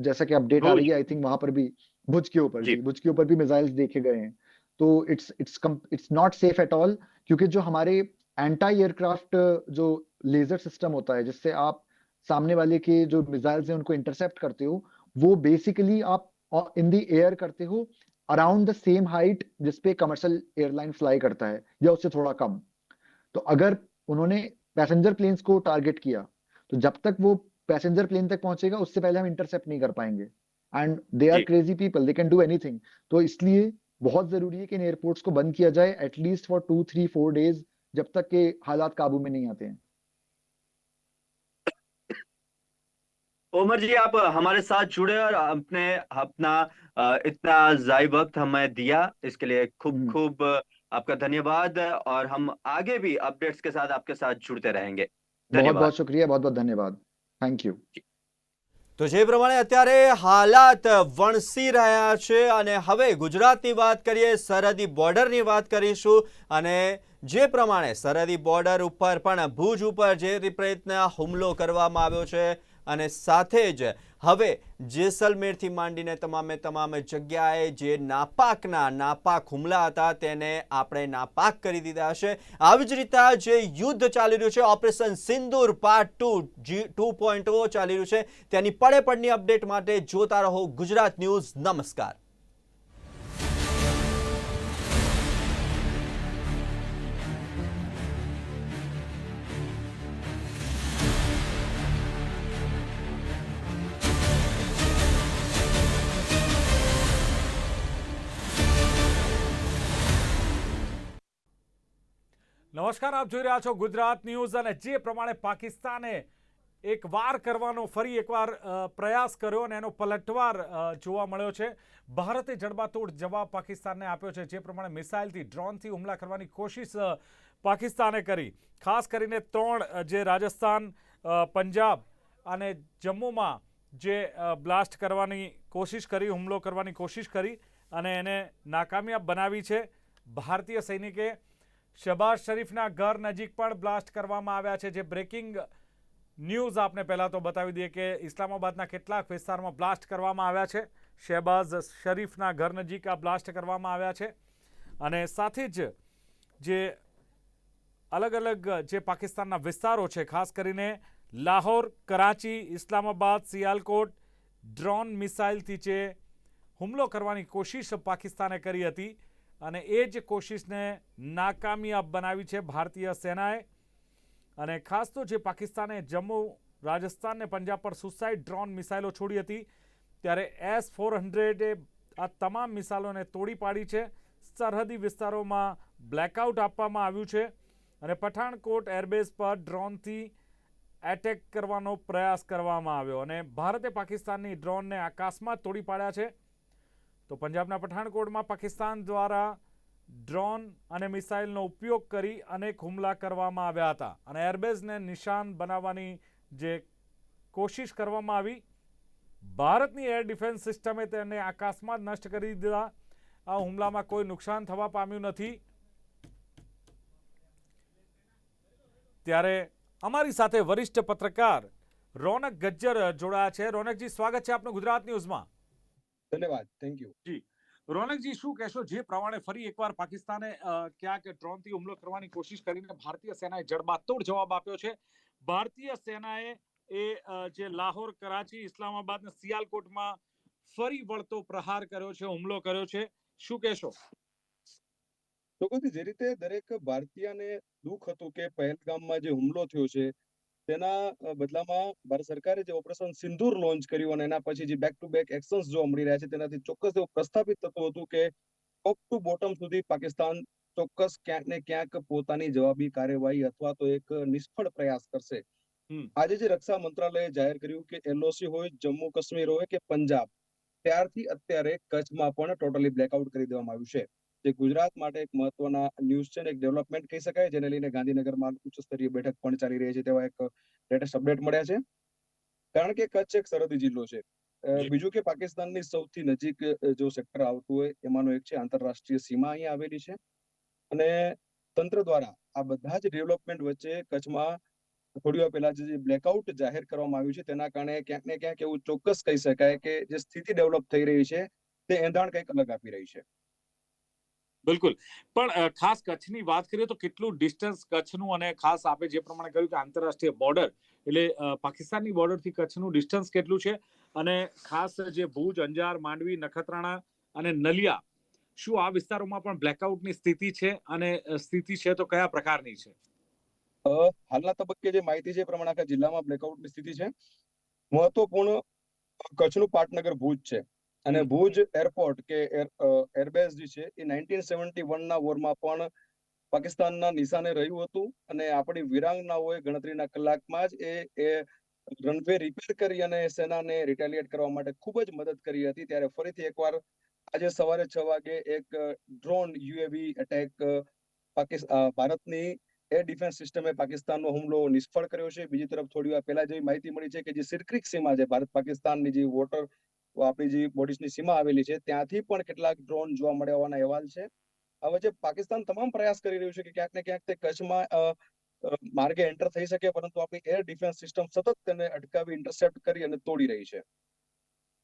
जैसा कि अपडेट आ रही भुज, है, आई थिंक वहां पर भी, भुज के ऊपर, जी, जी, भुज के ऊपर भी मिसाइल्स देखे गए हैं। तो it's not safe at all. क्योंकि जो हमारे एंटी एयरक्राफ्ट जो लेजर सिस्टम होता है, जिससे आप सामने वाले के जो मिसाइल्स हैं उनको इंटरसेप्ट करते हो, वो बेसिकली आप इन द एयर करते हो अराउंड द सेम हाइट जिसपे कमर्शियल एयरलाइन फ्लाई करता है, या उससे थोड़ा कम। तो अगर उन्होंने पैसेंजर प्लेन्स को टारगेट किया, तो जब तक वो पैसेंजर प्लेन तक पहुंचेगा उससे पहले हम इंटरसेप्ट नहीं कर पाएंगे। And they R G. Crazy people, they can do anything. तो इसलिए बहुत जरूरी है कि इन एयरपोर्ट्स को बंद किया जाए एटलीस्ट फॉर 2-3-4 डेज, जब तक के हालात काबू में नहीं आते हैं। उमर जी, आप हमारे साथ जुड़े और अपने अपना इतना जाय वक्त हमें दिया, इसके लिए खूब हम्म, खूब आपका धन्यवाद। और हम आगे भी अपडेट्स के साथ आपके साथ जुड़ते रहेंगे। बहुत धन्यवाद। बहुत शुक्रिया, बहुत बहुत धन्यवाद। Thank you. તો જે પ્રમાણે અત્યારે હાલાત વણસી રહ્યા છે અને હવે ગુજરાતની વાત કરીએ, સરહદી બોર્ડરની વાત કરીશું અને જે પ્રમાણે સરહદી બોર્ડર ઉપર પણ ભુજ ઉપર જે રીતના હુમલો કરવામાં આવ્યો છે અને સાથે જ હવે જેસલમેરથી માંડીને તમામ જગ્યાએ જે નાપાક હુમલા હતા તેને આપણે નાપાક કરી દીધા છે। આવી જ રીતના જે યુદ્ધ ચાલી રહ્યું છે, ઓપરેશન સિંદૂર પાર્ટ 2.0 ચાલી રહ્યું છે, તેની પડેપડની અપડેટ માટે જોતા રહો ગુજરાત ન્યૂઝ। નમસ્કાર। નમસ્કાર, આપ જોઈ રહ્યા છો ગુજરાત ન્યૂઝ। અને જે પ્રમાણે પાકિસ્તાને એક વાર કરવાનો ફરી એકવાર પ્રયાસ કર્યો અને એનો પલટવાર જોવા મળ્યો છે. ભારતે જડબાતોડ જવાબ પાકિસ્તાનને આપ્યો છે. જે પ્રમાણે મિસાઇલથી ડ્રોનથી હુમલા કરવાની કોશિશ પાકિસ્તાને કરી. ખાસ કરીને 3 જે રાજસ્થાન, પંજાબ અને જમ્મુમાં જે બ્લાસ્ટ કરવાની કોશિશ કરી, હુમલો કરવાની કોશિશ કરી અને એને નાકામયાબ બનાવી છે. ભારતીય સૈનિકે શહબાઝ શરીફના ઘર નજીક પણ બ્લાસ્ટ કરવામાં આવ્યા છે. જે બ્રેકિંગ ન્યૂઝ આપને પહેલાં તો બતાવી દઈએ કે ઇસ્લામાબાદના કેટલાક વિસ્તારમાં બ્લાસ્ટ કરવામાં આવ્યા છે. શહબાઝ શરીફના ઘર નજીક આ બ્લાસ્ટ કરવામાં આવ્યા છે. અને સાથે જ જે અલગ અલગ જે પાકિસ્તાનના વિસ્તારો છે, ખાસ કરીને લાહોર, કરાચી, ઇસ્લામાબાદ, સિયાલકોટ, ડ્રોન મિસાઇલથી જે હુમલો કરવાની કોશિશ પાકિસ્તાને કરી હતી અને એ જ કોશિશને નાકામયાબ બનાવી છે ભારતીય સેનાએ. અને ખાસ તો જે પાકિસ્તાને જમ્મુ, રાજસ્થાન અને પંજાબ પર સુસાઇડ ડ્રોન મિસાઇલો છોડી હતી, ત્યારે S-400 આ તમામ મિસાઇલોને તોડી પાડી છે. સરહદી વિસ્તારોમાં બ્લેકઆઉટ આપવામાં આવ્યું છે અને પઠાણકોટ એરબેઝ પર ડ્રોનથી એટેક કરવાનો પ્રયાસ કરવામાં આવ્યો અને ભારતે પાકિસ્તાનની ડ્રોનને આકાશમાં તોડી પાડ્યા છે. તો પંજાબના પઠાણકોટમાં પાકિસ્તાન દ્વારા ડ્રોન અને મિસાઇલનો ઉપયોગ કરી અનેક હુમલા કરવામાં આવ્યા હતા અને એરબેઝને નિશાન બનાવવાની જે કોશિશ કરવામાં આવી. ભારતની એર ડિફેન્સ સિસ્ટમે તેને આકાશમાં જ નષ્ટ કરી દીધા. આ હુમલામાં કોઈ નુકસાન થવા પામ્યું નથી. ત્યારે અમારી સાથે વરિષ્ઠ પત્રકાર રોનક ગજ્જર જોડાયા છે. રોનકજી, સ્વાગત છે આપનું ગુજરાત ન્યૂઝમાં. ધન્યવાદ, થેન્ક યુ. જી રોનકજી, શું કહેશો? જે પ્રમાણે ફરી એકવાર પાકિસ્તાને ક્યાંક ડ્રોનથી હુમલો કરવાની કોશિશ કરીને ભારતીય સેનાએ જડબાતોડ જવાબ આપ્યો છે. ભારતીય સેનાએ જે લાહોર, કરાચી, ઇસ્લામાબાદ અને સિયાલકોટમાં ફરી વળતો પ્રહાર કર્યો છે, હુમલો કર્યો છે. શું કહેશો? ચોક્કસથી જે રીતે દરેક ભારતીયને દુઃખ હતું કે પહેલગામમાં જે હુમલો થયો છે તેના બદલામાં ભારત સરકારે જે ઓપરેશન સિંદૂર લોન્ચ કર્યું અને એના પછી જે બેક ટુ બેક એક્શન્સ જોવા મળી રહ્યા છે તેનાથી ચોક્કસ એવું પ્રસ્થાપિત થતું હતું કે ટોપ ટુ બોટમ સુધી પાકિસ્તાન ચોક્કસ ક્યાંક ને ક્યાંક પોતાની જવાબી કાર્યવાહી અથવા તો એક નિષ્ફળ પ્રયાસ કરશે. આજે જે રક્ષા મંત્રાલયે જાહેર કર્યું કે LOC હોય, જમ્મુ કાશ્મીર હોય કે પંજાબ, ત્યારથી અત્યારે કચ્છમાં પણ ટોટલી બ્લેકઆઉટ કરી દેવામાં આવ્યું છે. જે ગુજરાત માટે એક મહત્વના ન્યૂઝ છે, એક ડેવલપમેન્ટ કહી શકાય, જેને લઈને ગાંધીનગરમાં ઉચ્ચ સ્તરીય બેઠક પણ ચાલી રહી છે. તેવા એક લેટેસ્ટ અપડેટ મળ્યા છે. કારણ કે કચ્છ એક સરહદી જિલ્લો છે. બીજું કે પાકિસ્તાનની સૌથી નજીક જો સેક્ટર આવતું હોય એમાંનો એક છે. આંતરરાષ્ટ્રીય સીમા અહીંયા આવેલી છે અને તંત્ર દ્વારા આ બધા જ ડેવલપમેન્ટ વચ્ચે કચ્છમાં થોડી વાર પહેલા જે બ્લેકઆઉટ જાહેર કરવામાં આવ્યું છે તેના કારણે ક્યાંક ને ક્યાંક એવું ચોક્કસ કહી શકાય કે જે સ્થિતિ ડેવલપ થઈ રહી છે તે એંધાણ કંઈક અલગ આપી રહી છે. બિલકુલ, પણ ખાસ કચ્છની વાત કરીએ તો કેટલું ડિસ્ટન્સ કચ્છનું, અને ખાસ આપે જે પ્રમાણે કહ્યું કે આંતરરાષ્ટ્રીય બોર્ડર એટલે પાકિસ્તાનની બોર્ડરથી કચ્છનું ડિસ્ટન્સ કેટલું છે, અને ખાસ જે ભુજ, અંજાર, માંડવી, નખત્રાણા અને નલિયા, શું આ વિસ્તારોમાં પણ બ્લેકઆઉટની સ્થિતિ છે, અને સ્થિતિ છે તો કયા પ્રકારની છે? હાલના તબક્કે જે માહિતી છે એ પ્રમાણે આખા જિલ્લામાં બ્લેકઆઉટની સ્થિતિ છે. મહત્વપૂર્ણ કચ્છનું પાટનગર ભુજ છે અને ભુજ એરપોર્ટ કે એરબેઝ જે છે એ 1971 ના વોરમાં પણ પાકિસ્તાનના નિશાને રહ્યું હતું અને આપણી વીરાંગનાઓએ ગણતરીના કલાકમાં જ એ રનવે રિપેર કરી અને સેનાને રિટેલિએટ કરવા માટે ખૂબ જ મદદ કરી હતી. ત્યારે ફરીથી એકવાર આજે સવારે 6 વાગે એક ડ્રોન UAV એટેક ભારતની એર ડિફેન્સ સિસ્ટમે પાકિસ્તાનનો હુમલો નિષ્ફળ કર્યો છે. બીજી તરફ થોડી વાર પહેલા જેવી માહિતી મળી છે કે જે સિરક્રિક સીમા છે, ભારત પાકિસ્તાનની જે વોટર આપણી જે બોર્ડર્સની સીમા આવેલી છે, ત્યાંથી પણ કેટલાક ડ્રોન જોવા મળ્યા હોવાના અહેવાલ છે. હવે જે પાકિસ્તાન તમામ પ્રયાસ કરી રહ્યું છે કે ક્યાંક ને ક્યાંક તે કચ્છમાં માર્ગે એન્ટર થઈ શકે, પરંતુ આપણી એર ડિફેન્સ સિસ્ટમ સતત તેને અટકાવી, ઇન્ટરસેપ્ટ કરી અને તોડી રહી છે.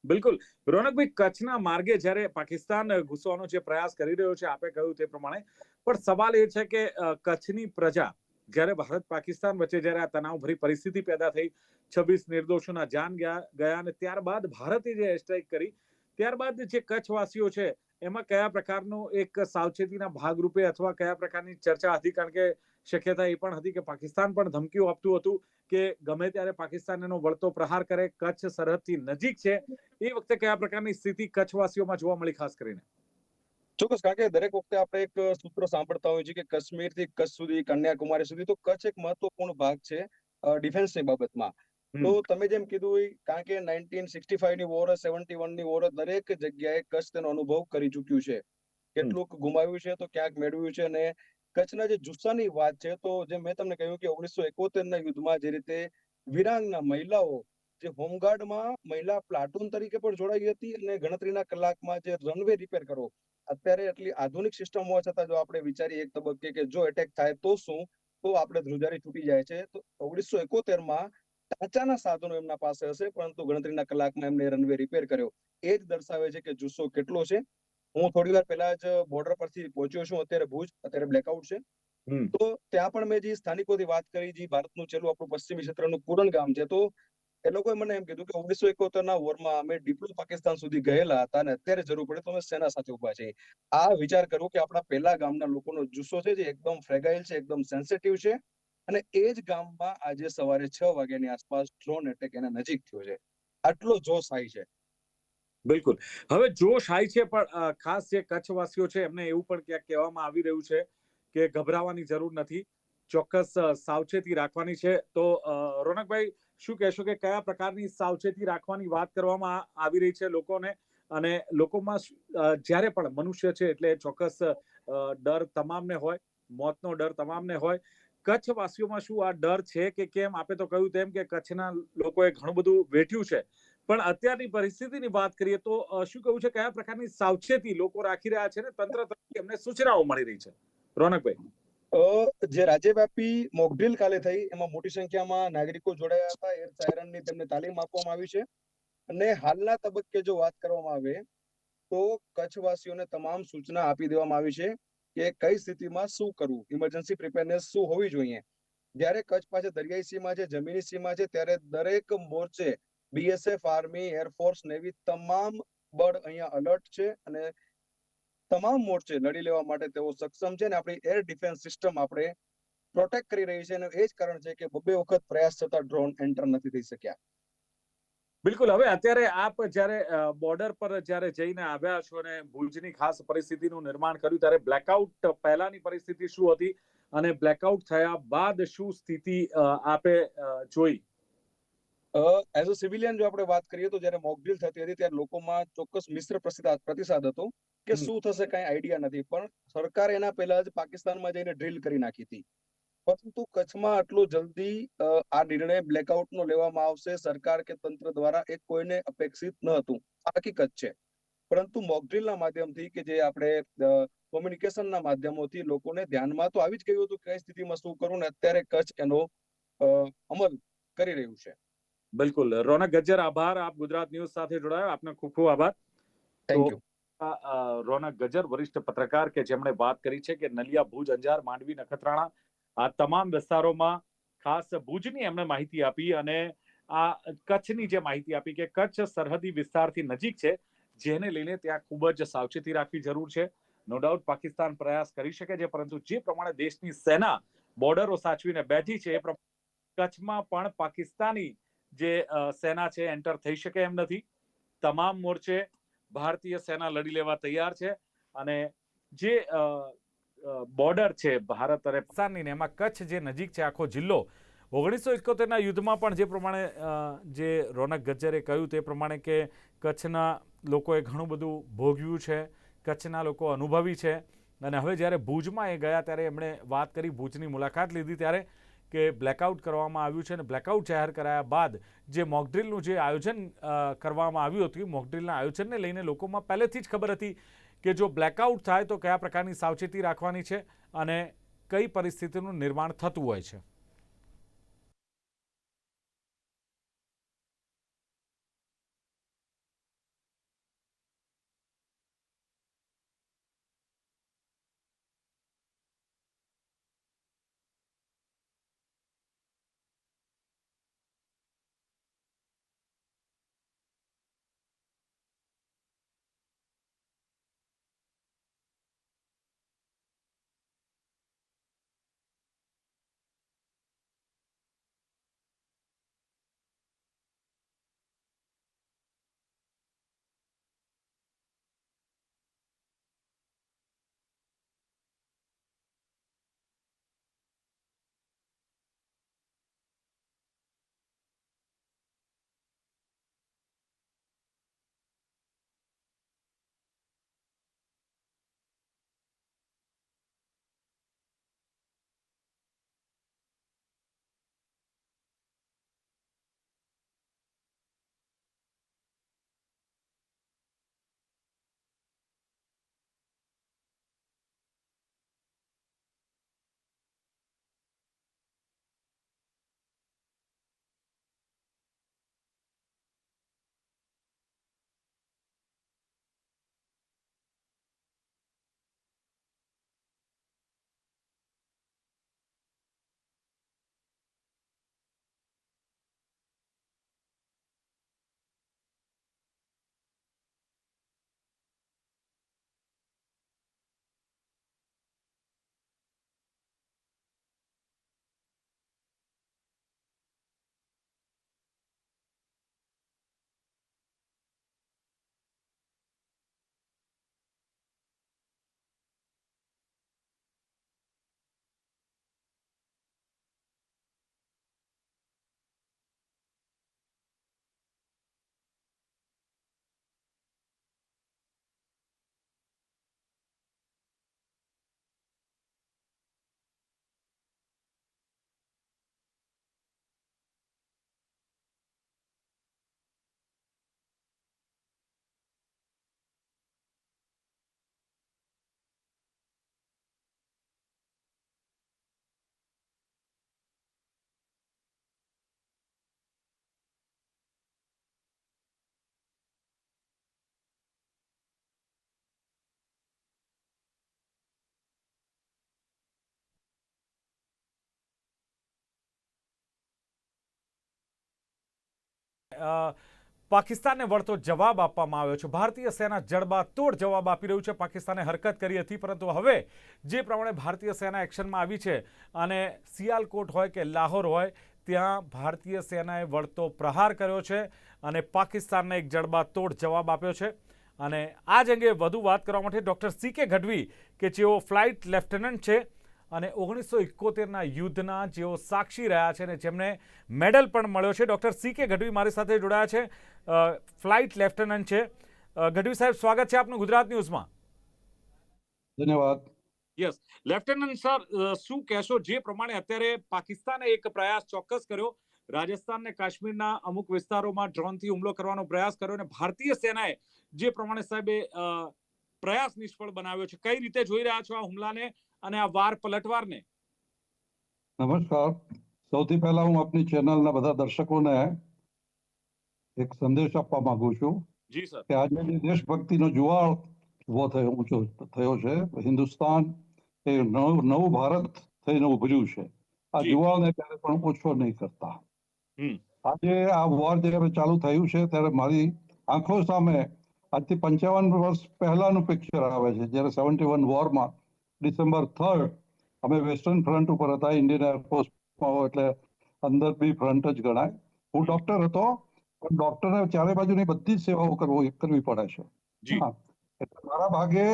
બિલકુલ રોનકભાઈ, કચ્છના માર્ગે જ્યારે પાકિસ્તાન ઘૂસવાનો જે પ્રયાસ કરી રહ્યો છે, આપે કહ્યું તે પ્રમાણે, પણ સવાલ એ છે કે કચ્છની પ્રજા જ્યારે ભારત પાકિસ્તાન વચ્ચે જ્યારે આ તણાવભરી પરિસ્થિતિ પેદા થઈ, 26 નિર્દોષોના જાન ગયા અને ત્યારબાદ ભારતે જે એરસ્ટ્રાઇક કરી, ત્યારબાદ જે કચ્છવાસીઓ છે એમાં કયા પ્રકારનો એક સાવચેતીના ભાગરૂપે અથવા કયા પ્રકારની ચર્ચા હતી? કારણ કે શક્યતા એ પણ હતી કે પાકિસ્તાન પણ ધમકીઓ આપતું હતું કે ગમે ત્યારે પાકિસ્તાન એનો વળતો પ્રહાર કરે, કચ્છ સરહદથી નજીક છે. એ વખતે કયા પ્રકારની સ્થિતિ કચ્છવાસીઓમાં જોવા મળી ખાસ કરીને? ચોક્કસ, કારણ કે દરેક વખતે આપણે એક સૂત્ર સાંભળતા હોઈએ છીએ કે કાશ્મીરથી કચ્છ સુધી, કન્યાકુમારી સુધી, તો કચ્છ એક મહત્વપૂર્ણ ભાગ છે ડિફેન્સની બાબતમાં. તો તમે જેમ કીધું હોય, કારણ કે 1965 ની વોર, 71 ની વોર, દરેક જગ્યાએ કચ્છ તેનો અનુભવ કરી ચૂક્યું છે. કેટલુંક ગુમાવ્યું છે તો ક્યાંક મેળવ્યું છે. અને કચ્છના જે જુસ્સાની વાત છે, તો જેમ મેં તમને કહ્યું કે 1971 ના યુદ્ધમાં જે રીતે વિરાંગના મહિલાઓ જે હોમગાર્ડમાં મહિલા પ્લાટૂન તરીકે પણ જોડાઈ હતી, અને ગણતરીના કલાકમાં જે રનવે રિપેર કરો, અત્યારે એટલી આધુનિક સિસ્ટમ હોવા છતાં જો આપણે વિચારીએ એક તબક્કે કે જો એટેક થાય તો શું, તો આપણે ધ્રુજારી છૂટી જાય છે. તો 1971 માં ઢાંચાના સાધનો એમના પાસે હશે, પરંતુ ગણતરીના કલાકમાં એમને રનવે રિપેર કર્યો. એ જ દર્શાવે છે કે જુસ્સો કેટલો છે. હું થોડી વાર પહેલા જ બોર્ડર પરથી પહોંચ્યો છું, અત્યારે ભુજ, અત્યારે બ્લેકઆઉટ છે. તો ત્યાં પણ મેં જે સ્થાનિકોથી વાત કરી, જે ભારતનું છેલ્લું આપણું પશ્ચિમી ક્ષેત્રનું કુરણ ગામ છે, તો એ લોકોએ મને એમ કીધું કે 1971 ના વોરમાં અમે ડિપ્લો પાકિસ્તાન સુધી ગયેલા હતા, અને અત્યારે જરૂર પડે તો અમે સેના સાથે ઉભા છીએ. આ વિચાર કરવો કે આપણા પહેલા ગામના લોકોનો જુસ્સો છે, જે એકદમ ફ્રેગાઇલ છે, એકદમ સેન્સિટિવ છે. અને એ જ ગામમાં આજે સવારે 6 વાગ્યાની આસપાસ ડ્રોન એટેક એના નજીક થયો છે. આટલો જોશ આવી છે. બિલકુલ. હવે જોશ હાઈ છે, પણ ખાસ જે કચ્છવાસીઓ છે એમને એવું પણ ક્યાંક કહેવામાં આવી રહ્યું છે કે ગભરાવાની જરૂર નથી, ચોક્કસ સાવચેતી રાખવાની છે. તો રોનકભાઈ, શું કહેશો કે કયા પ્રકારની સાવચેતી રાખવાની વાત કરવામાં આવી રહી છે લોકોને, અને લોકોમાં જ્યારે પણ મનુષ્ય છે એટલે ચોક્કસ ડર તમામને હોય, મોતનો ડર તમામને હોય. કચ્છવાસીઓમાં શું આ ડર છે કે કેમ? આપે તો કહ્યું તેમ કે કચ્છના લોકોએ ઘણું બધું વેઠ્યું છે, પણ અત્યારની પરિસ્થિતિની વાત કરીએ તો શું કહ્યું છે, કયા પ્રકારની સાવચેતી લોકો રાખી રહ્યા છે ને તંત્ર તરફથી એમને સૂચનાઓ મળી રહી છે? રોનકભાઈ, જે રાજ્યવ્યાપી મોકડ્રીલ કાલે થઈ, એમાં મોટી સંખ્યામાં નાગરિકો જોડાયા હતા. એર સાયરનની તેમને તાલીમ આપવામાં આવી છે. અને હાલના તબક્કે જો વાત કરવામાં આવે તો કચ્છવાસીઓને તમામ સૂચના આપી દેવામાં આવી છે કે કઈ સ્થિતિમાં શું કરવું, ઇમરજન્સી પ્રિપેરનેસ શું હોવી જોઈએ. જ્યારે કચ્છ પાસે દરિયાઈ સીમા છે, જમીની સીમા છે, ત્યારે દરેક મોરચે બીએસએફ, આર્મી, એરફોર્સ, નેવી તમામ બળ અહીંયા અલર્ટ છે, અને તમામ મોરચે લડી લેવા માટે તેઓ સક્ષમ છે. અને આપણી એર ડિફેન્સ સિસ્ટમ આપણે પ્રોટેક્ટ કરી રહી છે. અને એ જ કારણ છે કે બબે વખત પ્રયાસ છતાં ડ્રોન એન્ટર નથી થઈ શક્યા. બિલકુલ. હવે અત્યારે આપ જ્યારે બોર્ડર પર જ્યારે જઈને આવ્યા છો અને ભુજની ખાસ પરિસ્થિતિનું નિર્માણ કર્યું, ત્યારે બ્લેકઆઉટ પહેલાની પરિસ્થિતિ શું હતી અને બ્લેકઆઉટ થયા બાદ શું સ્થિતિ આપે જોઈ? એઝ અ સિવિલિયન જો આપણે વાત કરીએ તો જ્યારે મોકડ્રીલ થતી હતી ત્યારે લોકોમાં ચોક્કસ મિશ્ર પ્રતિસાદ હતો કે શું થશે કઈ આઈડિયા નથી. પણ સરકારે એના પહેલા જ પાકિસ્તાનમાં જઈને ડ્રીલ કરી નાખી હતી. પરંતુ કચ્છમાં આટલું જલ્દી આ નિર્ણય બ્લેકઆઉટનો લેવામાં આવશે સરકાર કે તંત્ર દ્વારા, એ કોઈને અપેક્ષિત ન હતું. આ હકીકત છે. પરંતુ મોકડ્રીલના માધ્યમથી કે જે આપણે કોમ્યુનિકેશનના માધ્યમોથી લોકોને ધ્યાનમાં તો આવી જ ગયું હતું કઈ સ્થિતિમાં શું કરવું, ને અત્યારે કચ્છ એનો અમલ કરી રહ્યું છે. બિલકુલ. રોનક ગજ્જર, આભાર. આપ ગુજરાત ન્યૂઝ સાથે જોડાયો, આપનો ખૂબ ખૂબ આભાર. Thank you. રોનક ગજ્જર, વરિષ્ઠ પત્રકાર, કે જેમણે વાત કરી છે કે નલિયા, ભુજ, અંજાર, માંડવી, નખત્રાણા આ તમામ વિસ્તારોમાં ખાસ ભુજની એમણે માહિતી આપી, અને આ કચ્છની જે માહિતી આપી કે કચ્છ સરહદી વિસ્તારથી નજીક છે, જેને લઈને ત્યાં ખૂબ જ સાવચેતી રાખવી જરૂર છે. નો ડાઉટ પાકિસ્તાન પ્રયાસ કરી શકે છે, પરંતુ જે પ્રમાણે દેશની સેના બોર્ડરો સાચવીને બેઠી છે, એ પ્રમાણે કચ્છમાં પણ પાકિસ્તાની જે સેના છે એન્ટર થઈ શકે એમ નથી. તમામ મોરચે ભારતીય સેના લડી લેવા તૈયાર છે, અને જે બોર્ડર છે ભારત અને પાકિસ્તાનની, એમાં કચ્છ જે નજીક છે, આખો જિલ્લો 1971ના યુદ્ધમાં પણ જે પ્રમાણે જે રોનક ગજ્જરે કહ્યું તે પ્રમાણે કે કચ્છના લોકોએ ઘણું બધું ભોગવ્યું છે, કચ્છના લોકો અનુભવી છે. અને હવે જ્યારે ભુજમાં એ ગયા ત્યારે એમણે વાત કરી, ભુજની મુલાકાત લીધી ત્યારે કે બ્લેકઆઉટ કરવામાં આવ્યું છે, અને બ્લેકઆઉટ જાહેર કરાયા બાદ જે મોકડ્રીલનું જે આયોજન કરવામાં આવ્યું હતું, મોકડ્રીલના આયોજનને લઈને લોકોમાં પહેલેથી જ ખબર હતી કે જો બ્લેકઆઉટ થાય તો કયા પ્રકારની સાવચેતી રાખવાની છે અને કઈ પરિસ્થિતિનું નિર્માણ થતું હોય છે. પાકિસ્તાનને વળતો જવાબ આપવામાં આવ્યો છે. ભારતીય સેના જડબાતોડ જવાબ આપી રહ્યું છે. પાકિસ્તાને હરકત કરી હતી, પરંતુ હવે જે પ્રમાણે ભારતીય સેના એક્શનમાં આવી છે અને સિયાલકોટ હોય કે લાહોર હોય ત્યાં ભારતીય સેનાએ વળતો પ્રહાર કર્યો છે અને પાકિસ્તાનને એક જડબાતોડ જવાબ આપ્યો છે. અને આ જ અંગે વધુ વાત કરવા માટે ડૉક્ટર CK ગઢવી કે જેઓ ફ્લાઇટ લેફ્ટનન્ટ છે અને 1971ના યુદ્ધના જેઓ સાક્ષી રહ્યા છે અને જેમને મેડલ પણ મળ્યો છે. ડૉક્ટર CK ગઢવી મારી સાથે જોડાયા છે, ફ્લાઇટ લેફ્ટનન્ટ છે. ગઢવી સાહેબ, સ્વાગત છે આપનું ગુજરાત ન્યૂઝમાં. ધન્યવાદ. યસ લેફ્ટનન્ટ સર, શું કહેશો જે પ્રમાણે અત્યારે પાકિસ્તાને એક પ્રયાસ ચોક્કસ કર્યો, રાજસ્થાન ને કાશ્મીરના અમુક વિસ્તારોમાં ડ્રોનથી હુમલો કરવાનો પ્રયાસ કર્યો અને ભારતીય સેનાએ જે પ્રમાણે સાહેબે પ્રયાસ નિષ્ફળ બનાવ્યો છે, કઈ રીતે જોઈ રહ્યા છો આ હુમલાને અને આ વાર પલટવારને? નમસ્કાર. સૌથી પહેલા હું આપની ચેનલના બધા દર્શકોને એક સંદેશ આપવા માંગુ છું જી સર. કે આજે જે દેશભક્તિનો જુવાળ ઉભો થયો છે, હિન્દુસ્તાન એ નવું ભારત થઈને ઉભર્યું છે. આ જી. જુવાળને ક્યારે પણ ઓછો નહીં કરતા. હમ. આજે આ વોર જ્યારે ચાલુ થયું છે ત્યારે મારી આંખો સામે આજથી 55 વર્ષ પહેલાનું પિક્ચર આવે છે, જ્યારે 71 વોરમાં ડિસેમ્બર 3 અમે વેસ્ટર્ન ફ્રન્ટ ઉપર હતા, ઇન્ડિયન એરફોર્સમાં, એટલે અંદર બી ફ્રન્ટ જ ગણાય. હું ડોક્ટર હતો, પણ ડોક્ટરને ચારે બાજુની બધી જ સેવાઓ કરવી પડે છે. જી. હા, એટલે મારા ભાગે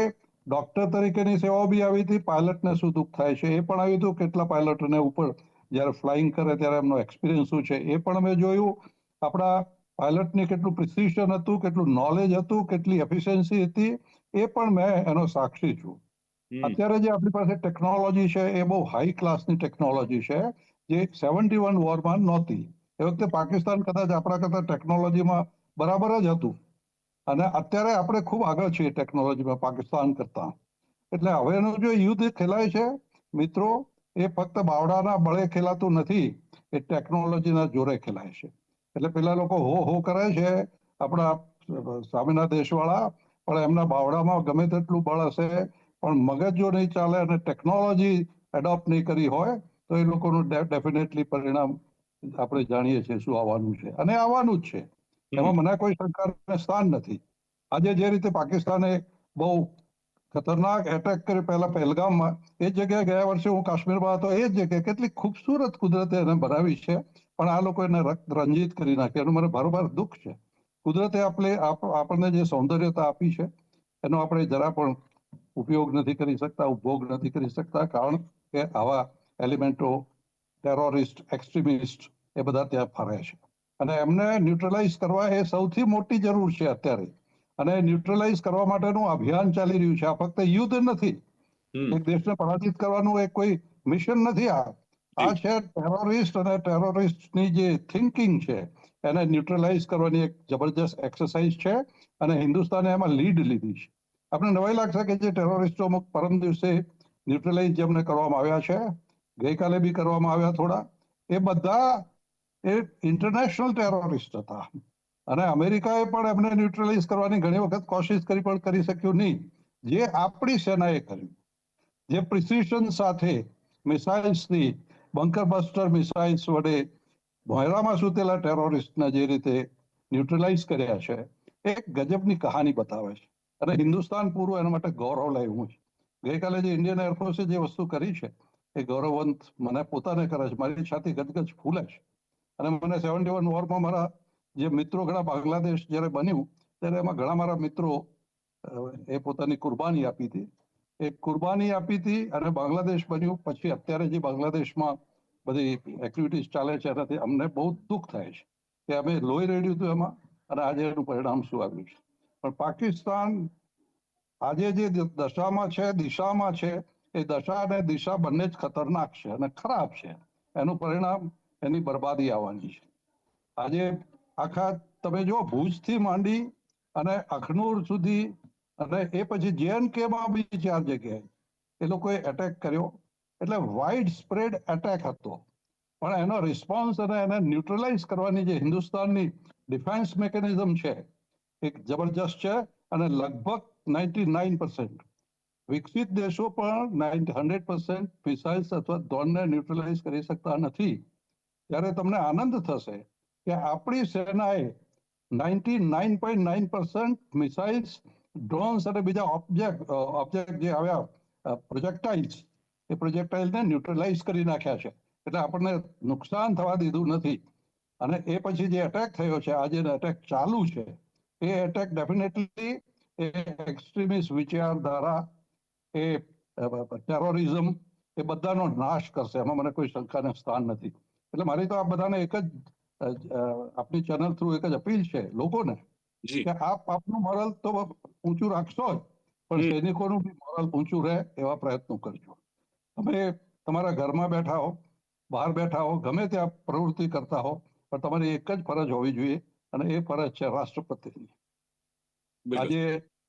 ડોક્ટર તરીકેની સેવાઓ બી આવી હતી. પાયલટને શું દુઃખ થાય છે એ પણ આવ્યું હતું. કેટલા પાયલટોને ઉપર જ્યારે ફ્લાઇંગ કરે ત્યારે એમનો એક્સપિરિયન્સ શું છે એ પણ અમે જોયું. આપણા પાયલટની કેટલું પ્રિસિશન હતું, કેટલું નોલેજ હતું, કેટલી એફિશિયન્સી હતી, એ પણ મેં એનો સાક્ષી છું. અત્યારે જે આપણી પાસે ટેકનોલોજી છે એ બહુ હાઈ ક્લાસની ટેકનોલોજી છે, જે 71 વોરમાં નહોતી. એ વખતે પાકિસ્તાન કદાચ આપણા કરતા ટેકનોલોજીમાં બરાબર જ હતું, અને અત્યારે આપણે ખૂબ આગળ છીએ ટેકનોલોજીમાં પાકિસ્તાન કરતા. એટલે હવેનું જે યુદ્ધ ખેલાય છે મિત્રો, એ ફક્ત બાવડાના બળે ખેલાતું નથી, એ ટેકનોલોજીના જોરે ખેલાય છે. એટલે પેલા લોકો હો કરે છે આપણા સામેના દેશવાળા, પણ એમના બાવડામાં ગમે તેટલું બળ હશે, પણ મગજ જો નહીં ચાલે અને ટેકનોલોજી એડોપ્ટ નહીં કરી હોય તો એ લોકોનું ડેફિનેટલી પરિણામ આપણે જાણીએ છીએ શું આવવાનું છે, અને આવવાનું જ છે. એમાં મને કોઈ શંકાને સ્થાન નથી. આજે જે રીતે પાકિસ્તાને બહુ ખતરનાક એટેક કર્યો પહેલા પહેલગામમાં, એ જગ્યાએ ગયા વર્ષે હું કાશ્મીરમાં હતો, એ જ જગ્યાએ કેટલી ખૂબસૂરત કુદરતે એને બનાવી છે, પણ આ લોકો એને રંજીત કરી નાખી. એનું મને બારોબાર દુઃખ છે. કુદરતે આપણને જે સૌંદર્યતા આપી છે એનો આપણે જરા પણ ઉપયોગ નથી કરી શકતા, ઉપભોગ નથી કરી શકતા, કારણ કે આવા એલિમેન્ટો, ટેરોરિસ્ટ, એક્સ્ટ્રીમિસ્ટ એ બધા ત્યાં ફરે છે. અને એમને ન્યુટ્રલાઇઝ કરવા એ સૌથી મોટી જરૂર છે અત્યારે. અને ન્યુટ્રલાઇઝ કરવા માટેનું અભિયાન ચાલી રહ્યું છે. આ ફક્ત યુદ્ધ નથી, એક દેશને પરાજિત કરવાનું એક કોઈ મિશન નથી. આ છે ટેરોરિસ્ટ, અને ટેરોરિસ્ટની જે થિંકિંગ છે એને ન્યુટ્રલાઇઝ કરવાની એક જબરજસ્ત એક્સરસાઇઝ છે, અને હિન્દુસ્તાને એમાં લીડ લીધી છે. આપણે નવાઈ લાગશે કે જે ટેરોરિસ્ટો અમુક પરમ દિવસે ન્યુટ્રલાઇઝ જેમને કરવામાં આવ્યા છે, ગઈકાલે બી કરવામાં આવ્યા થોડા, એ બધા એ ઇન્ટરનેશનલ ટેરોરિસ્ટ હતા, અને અમેરિકાએ પણ એમને ન્યુટ્રલાઇઝ કરવાની ઘણી વખત કોશિશ કરી, પણ કરી શક્યું નહીં. જે આપણી સેનાએ કર્યું, જે પ્રિસિશન સાથે મિસાઇલ્સથી, બંકર બસ્ટર મિસાઇલ્સ વડે ભોયરામાં સૂતેલા ટેરોરિસ્ટને જે રીતે ન્યુટ્રલાઇઝ કર્યા છે, એક ગજબની કહાની બતાવે છે. અને હિન્દુસ્તાન પૂરું એના માટે ગૌરવ લાવ્યું છે. ગઈકાલે જે ઇન્ડિયન એરફોર્સે જે વસ્તુ કરી છે એ ગૌરવવંત મને પોતાને કરે છે. મારી છાતી ગદગદ ફૂલે છે. અને મને 71 વોરમાં મારા જે મિત્રો ઘણા, બાંગ્લાદેશ જ્યારે બન્યું ત્યારે એમાં ઘણા મારા મિત્રો એ પોતાની કુરબાની આપી હતી. એ કુરબાની આપી હતી અને બાંગ્લાદેશ બન્યું. પછી અત્યારે જે બાંગ્લાદેશમાં બધી એક્ટિવિટીઝ ચાલે છે એનાથી અમને બહુ દુઃખ થાય છે કે અમે લોહી રેડ્યું હતું એમાં, અને આજે એનું પરિણામ શું આવ્યું છે. પણ પાકિસ્તાન આજે જે દશામાં છે, દિશામાં છે, એ દશા અને દિશા બંને જ ખતરનાક છે અને ખરાબ છે. એનું પરિણામ એની બરબાદી આવવાની છે. આજે આખા તમે જો ભુજથી માંડી અને અખનૂર સુધી, અને એ પછી JNKમાં બી 4 જગ્યાએ એ લોકોએ એટેક કર્યો. એટલે વાઇડ સ્પ્રેડ એટેક હતો, પણ એનો રિસ્પોન્સ અને એને ન્યુટ્રલાઇઝ કરવાની જે હિન્દુસ્તાનની ડિફેન્સ મિકેનિઝમ છે એક જબરજસ્ત છે. અને લગભગ 99% વિકસિત દેશો પણ 100% મિસાઇલ્સ અથવા ડ્રોનને ન્યુટ્રલાઇઝ કરી શકતા નથી. ત્યારે તમને આનંદ થશે કે આપણી સેનાએ 99.9% મિસાઇલ્સ, ડ્રોન્સ અને બીજા ઓબ્જેક્ટ જે આવ્યા પ્રોજેક્ટાઇલ્સ, એ પ્રોજેક્ટાઇલને ન્યુટ્રલાઇઝ કરી નાખ્યા છે. એટલે આપણને નુકસાન થવા દીધું નથી. અને એ પછી જે એટેક થયો છે, આજે એટેક ચાલુ છે, એ એટેક ડેફિનેટલી એ એક્સ્ટ્રીમિસ્ટ વિચારધારા, એ ટેરરિઝમ, એ બધાનો નાશ કરશે. એમાં મને કોઈ શંકાને સ્થાન નથી. એટલે મારી તો આ બધાને એક જ આપની ચેનલ થ્રુ એક જ અપીલ છે લોકોને કે આપ આપનું મોરલ તો ઊંચું રાખશો જ, પણ સૈનિકોનું બી મોરલ ઊંચું રહે એવા પ્રયત્નો કરજો. તમે તમારા ઘરમાં બેઠા હો, બહાર બેઠા હો, ગમે ત્યાં પ્રવૃત્તિ કરતા હો, પણ તમારી એક જ ફરજ હોવી જોઈએ, અને એ ફરજ છે રાષ્ટ્રપતિની. આજે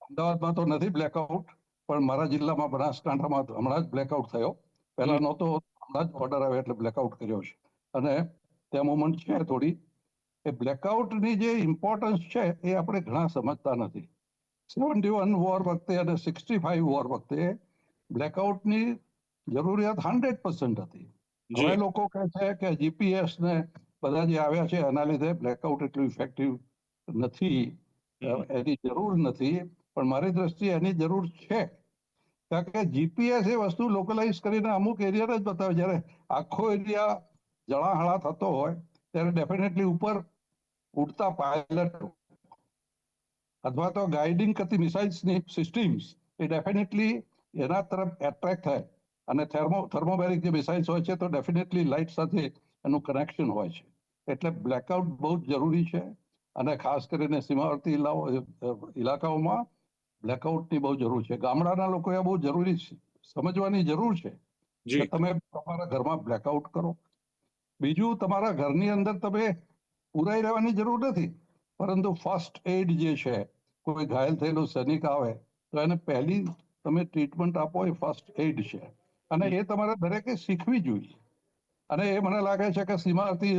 અમદાવાદમાં તો નથી બ્લેકઆઉટ, પણ મારા જિલ્લામાં બનાસકાંઠામાં હમણાં જ બ્લેકઆઉટ થયો. પહેલા નહોતો, હમણાં જ ઓર્ડર આવ્યો એટલે બ્લેકઆઉટ કર્યો છે. અને ત્યાં મુવમેન્ટ છે થોડી. એ બ્લેકઆઉટની જે ઇમ્પોર્ટન્સ છે એ આપણે ઘણા સમજતા નથી. 71 વોર વખતે અને 65 વોર વખતે બ્લેકઆઉટની જરૂરિયાત 100% હતી. હવે લોકો કહે છે કે જીપીએસ ને બધા જે આવ્યા છે એના લીધે બ્લેકઆઉટ એટલું ઇફેક્ટિવ નથી, એની જરૂર નથી. પણ મારી દ્રષ્ટિએ એની જરૂર છે. કારણ કે જીપીએસ એ વસ્તુ લોકલાઇઝ કરીને અમુક એરિયા જ બતાવે. જ્યારે આખો એરિયા જળાહળા થતો હોય ત્યારે ડેફિનેટલી ઉપર ઉડતા પાયલટ અથવા તો ગાઈડિંગ કરતી મિસાઇલ્સની સિસ્ટમ્સ એ ડેફિનેટલી એના તરફ એટ્રેક્ટ થાય. અને થર્મોબેરિક જે મિસાઇલ્સ હોય છે તો ડેફિનેટલી લાઇટ સાથે એનું કનેક્શન હોય છે. એટલે બ્લેકઆઉટ બહુ જ જરૂરી છે. અને ખાસ કરીને સીમાવર્તી ઇલાકાઓમાં બ્લેકઆઉટની બહુ જરૂર છે. ગામડાના લોકોએ બહુ જરૂરી સમજવાની જરૂર છે કે તમે તમારા ઘરમાં બ્લેકઆઉટ કરો. બીજું, તમારા ઘરની અંદર તમે પુરાઈ રહેવાની જરૂર નથી, પરંતુ ફર્સ્ટ એડ જે છે, કોઈ ઘાયલ થયેલું સૈનિક આવે તો એને પહેલી તમે ટ્રીટમેન્ટ આપો એ ફર્સ્ટ એડ છે. અને એ તમારે દરેકે શીખવી જોઈએ. અને એ મને લાગે છે કે સીમાવર્તી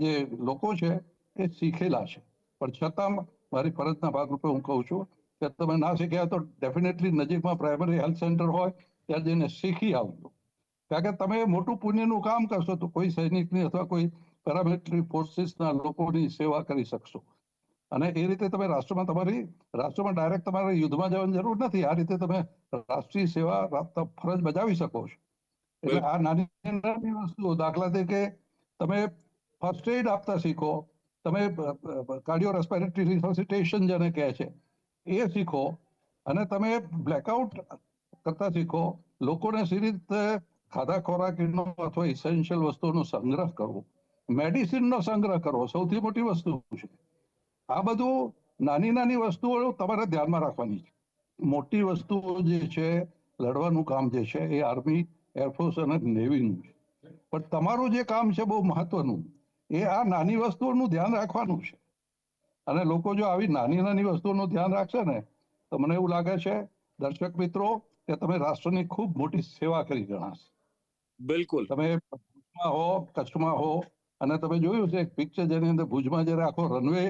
જે લોકો છે એ શીખેલા છે. પણ છતાં મારી ફરજના ભાગરૂપે હું કહું છું કે તમે ના શીખ્યા તો ડેફિનેટલી નજીકમાં પ્રાઇમરી હેલ્થ સેન્ટર હોય ત્યાં જઈને શીખી આવજો. કારણ કે તમે મોટું પુણ્યનું કામ કરશો તો કોઈ સૈનિકની અથવા કોઈ પેરામિલિટરી ફોર્સીસના લોકોની સેવા કરી શકશો. અને એ રીતે તમે રાષ્ટ્રમાં ડાયરેક્ટ તમારે યુદ્ધમાં જવાની જરૂર નથી. આ રીતે તમે રાષ્ટ્રીય સેવા ફરજ બજાવી શકો છો. એટલે આ નાની નાની વસ્તુઓ, દાખલા તરીકે તમે ફર્સ્ટ એડ આપતા શીખો, તમે કાર્ડિયો રેસ્પિરેટરી રિસોસિટેશન જેને કહે છે એ શીખો, અને તમે બ્લેકઆઉટ કરતા શીખો. લોકોને સી રીતે ખાધા ખોરાકનો અથવા ઇસેન્શિયલ વસ્તુઓનો સંગ્રહ કરવો, મેડિસિનનો સંગ્રહ કરવો સૌથી મોટી વસ્તુ છે. આ બધું નાની નાની વસ્તુઓ તમારે ધ્યાનમાં રાખવાની છે. મોટી વસ્તુઓ જે છે, લડવાનું કામ જે છે એ આર્મી, એરફોર્સ અને નેવીનું છે. પણ તમારું જે કામ છે બહુ મહત્વનું, એ આ નાની વસ્તુઓનું ધ્યાન રાખવાનું છે. અને લોકો જો આવી નાની નાની વસ્તુઓનું ધ્યાન રાખશે ને તો મને એવું લાગે છે દર્શક મિત્રો કે તમે રાષ્ટ્રની ખૂબ મોટી સેવા કરી ગણાશે. બિલકુલ. તમે ભુજમાં હો, કચ્છમાં હો, અને તમે જોયું છે એક પિક્ચર જેની અંદર ભુજમાં જયારે આખો રનવે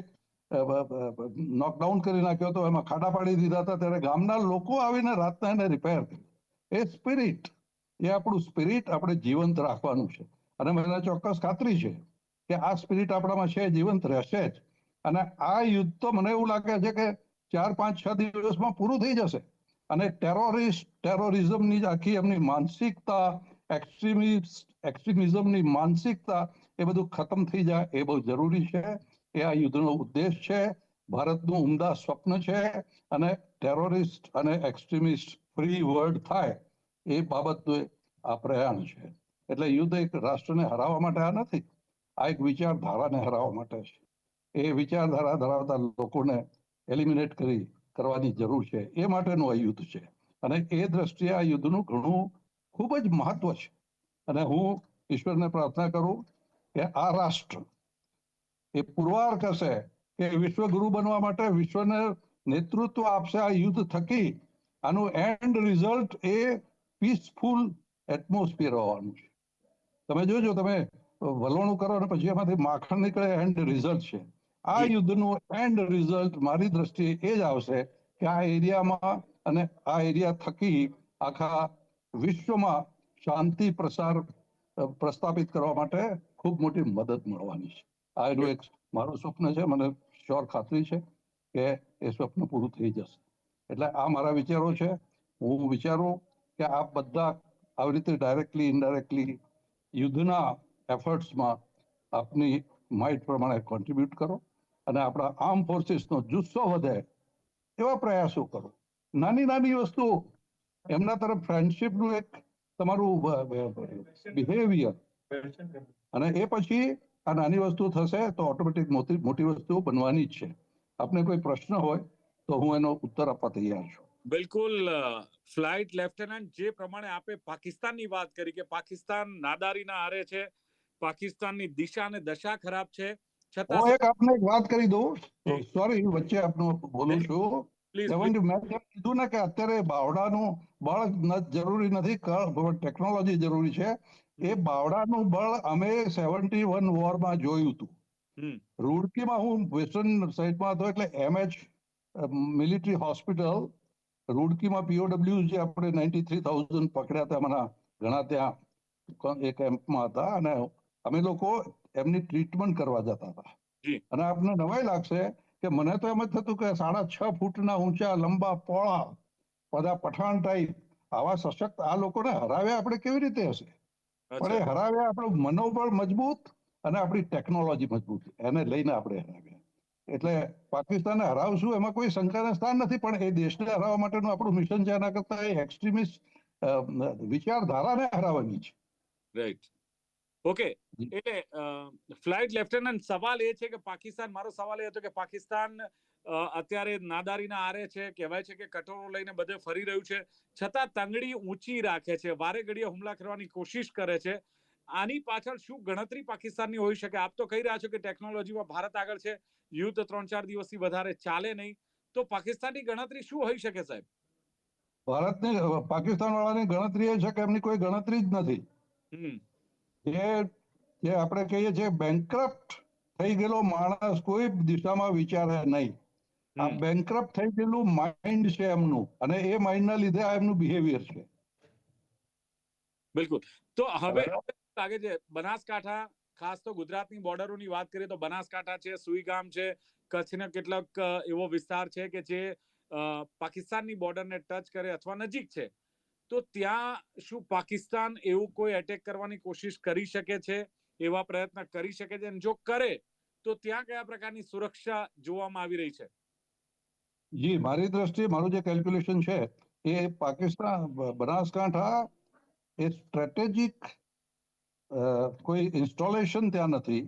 નોકડાઉન કરી નાખ્યો હતો, એમાં ખાડા પાડી દીધા હતા, ત્યારે ગામના લોકો આવીને રાતના એને રિપેર કર્યું. એ સ્પિરિટ, એ આપણું સ્પિરિટ આપણે જીવંત રાખવાનું છે. અને મને ચોક્કસ ખાતરી છે કે આ સ્પિરિટ આપણામાં છે, જીવંત રહેશે જ. અને આ યુદ્ધ તો મને એવું લાગે છે કે 4-5-6 દિવસમાં પૂરું થઈ જશે. અને ટેરરિઝમની આખી એમની માનસિકતા, એક્સ્ટ્રીમિઝમની માનસિકતા, એ બધું ખતમ થઈ જાય એ બહુ જરૂરી છે. એ આ યુદ્ધનો ઉદ્દેશ છે, ભારતનું ઉમદા સ્વપ્ન છે. અને ટેરરિસ્ટ અને એક્સ્ટ્રીમિસ્ટ ફ્રી વર્લ્ડ થાય એ બાબતનું આ પ્રયાણ છે. એટલે યુદ્ધ એક રાષ્ટ્રને હરાવવા માટે આ નથી, આ એક વિચારધારાને હરાવવા માટે છે. એ વિચારધારા ધરાવતા લોકોને એલિમિનેટ કરવાની જરૂર છે. એ માટેનું આ યુદ્ધ છે. અને એ દ્રષ્ટિએ આ યુદ્ધનું ઘણું ખૂબ જ મહત્વ છે. અને હું ઈશ્વરને પ્રાર્થના કરું કે આ રાષ્ટ્ર એ પુરવાર કરશે કે વિશ્વગુરુ બનવા માટે વિશ્વને નેતૃત્વ આપશે આ યુદ્ધ થકી. આનું and result A peaceful atmosphere હોવાનું છે. તમે જોજો, તમે વલણું કરો અને પછી એમાંથી માખણ નીકળે, એન્ડ રિઝલ્ટ છે. આ યુદ્ધનું એન્ડ રિઝલ્ટ મારી દ્રષ્ટિએ એ જ આવશે કે આ એરિયામાં અને આ એરિયા થકી આખા વિશ્વમાં શાંતિ પ્રસ્થાપિત કરવા માટે ખૂબ મોટી મદદ મળવાની છે. આ એનું એક મારું સ્વપ્ન છે. મને શ્યોર ખાતરી છે કે એ સ્વપ્ન પૂરું થઈ જશે. એટલે આ મારા વિચારો છે. હું વિચારું કે આપ બધા આવી રીતે ડાયરેક્ટલી ઇનડાયરેક્ટલી યુદ્ધના એફર્ટ્સમાં આપની માઇટ પ્રમાણે કોન્ટ્રીબ્યુટ કરો અને આપણા આર્મ ફોર્સિસનો જુસ્સો વધે એવા પ્રયાસો કરો. નાની નાની વસ્તુ એમના તરફ ફ્રેન્ડશીપનું એક તમારું બિહેવિયર, અને એ પછી આ નાની વસ્તુ થશે તો ઓટોમેટિક મોટી વસ્તુઓ બનવાની જ છે. આપને કોઈ પ્રશ્ન હોય તો હું એનો ઉત્તર આપવા તૈયાર છું. બિલકુલ ફ્લાઇટ લેફ્ટનન્ટ, જે પ્રમાણે આપે પાકિસ્તાનની વાત કરી કે પાકિસ્તાન નાદારીના આરે છે, પાકિસ્તાનની દિશા અને દશા ખરાબ છે, હું છતાં એક આપને એક વાત કરી દઉં, જી. સોરી વચ્ચે આપનું બોલું છું. પ્લીઝ મેં જેમ કીધું ને કે અત્યારે બાવડાનું બળ જરૂરી નથી, ટેકનોલોજી જરૂરી છે. એ બાવડાનું બળ અમે 71 વોરમાં જોયું હતું. રૂડકીમાં હું વેસ્ટર્ન સાઈડમાં હતો એટલે MH મિલિટરી હોસ્પિટલ રૂડકીમાં POW જે આપણે 93,000 પકડ્યા હતા, એમાંના ઘણા ત્યાં એ કેમ્પમાં હતા અને અમે લોકો એમની ટ્રીટમેન્ટ કરવા જતા હતા. જી. અને આપને નવાઈ લાગશે કે મને તો એમ જ થતું કે 6.5 ફૂટના ઊંચા લંબા પોળા બધા પઠાણ ટાઈપ આવા સશક્ત આ લોકોને હરાવ્યા આપણે કેવી રીતે હશે? પણ એ હરાવ્યા આપણું મનોબળ મજબૂત અને આપણી ટેકનોલોજી મજબૂત, એને લઈને આપણે હરાવ્યા. એટલે પાકિસ્તાનને હરાવશું એમાં કોઈ શંકાને સ્થાન નથી, પણ એ દેશને હરાવવા માટેનું આપણું મિશન છે. એના કરતા એ એક્સ્ટ્રીમિસ્ટ વિચારધારાને હરાવવાની છે. રાઈટ. ઓકે, એટલે ફ્લાઇટ લેફ્ટનન્ટ, સવાલ એ છે કે પાકિસ્તાન, મારો સવાલ એ હતો કે પાકિસ્તાન અત્યારે નાદારીના આરે છે, કહેવાય છે કે કટોરો લઈને બધે ફરી રહ્યું છે, છતાં તંગડી ઊંચી રાખે છે, વારે ઘડીએ હુમલા કરવાની કોશિશ કરે છે. આની પાછળ શું ગણતરી પાકિસ્તાનની હોઈ શકે? આપ તો કહી રહ્યા છો કે ટેકનોલોજીમાં ભારત આગળ છે, યુદ્ધ 3-4 દિવસથી વધારે ચાલે નહીં, તો પાકિસ્તાનની ગણતરી શું હોઈ શકે સાહેબ? ભારતની પાકિસ્તાન વાળાની ગણતરી એ છે કે એમની કોઈ ગણતરી જ નથી. જે આપણે કહીએ છીએ બેન્કરપ્ટ થઈ ગયેલો માણસ કોઈ દિશામાં વિચારે નહીં. આ બેન્કરપ્ટ થઈ ગયેલું માઇન્ડ છે એમનું, અને એ માઇન્ડના લીધે આ એમનું બિહેવિયર છે. બિલકુલ. તો હવે લાગે છે બનાસકાંઠા, ખાસ તો ગુજરાતની બોર્ડરોની વાત કરીએ તો બનાસકાંઠા છે, સુઈગામ છે, કચ્છના કેટલાક એવો વિસ્તાર છે કે જે પાકિસ્તાનની બોર્ડરને ટચ કરે અથવા નજીક છે, તો ત્યાં શું પાકિસ્તાન એવું કોઈ એટેક કરવાની કોશિશ કરી શકે છે, એવા પ્રયત્ન કરી શકે છે? જો કરે તો ત્યાં કયા પ્રકારની સુરક્ષા જોવામાં આવી રહી છે? જી, મારી દ્રષ્ટિએ મારું જે કેલ્ક્યુલેશન છે એ પાકિસ્તાન બનાસકાંઠા એ સ્ટ્રેટેજિક કોઈ ઇન્સ્ટોલેશન ત્યાં નથી,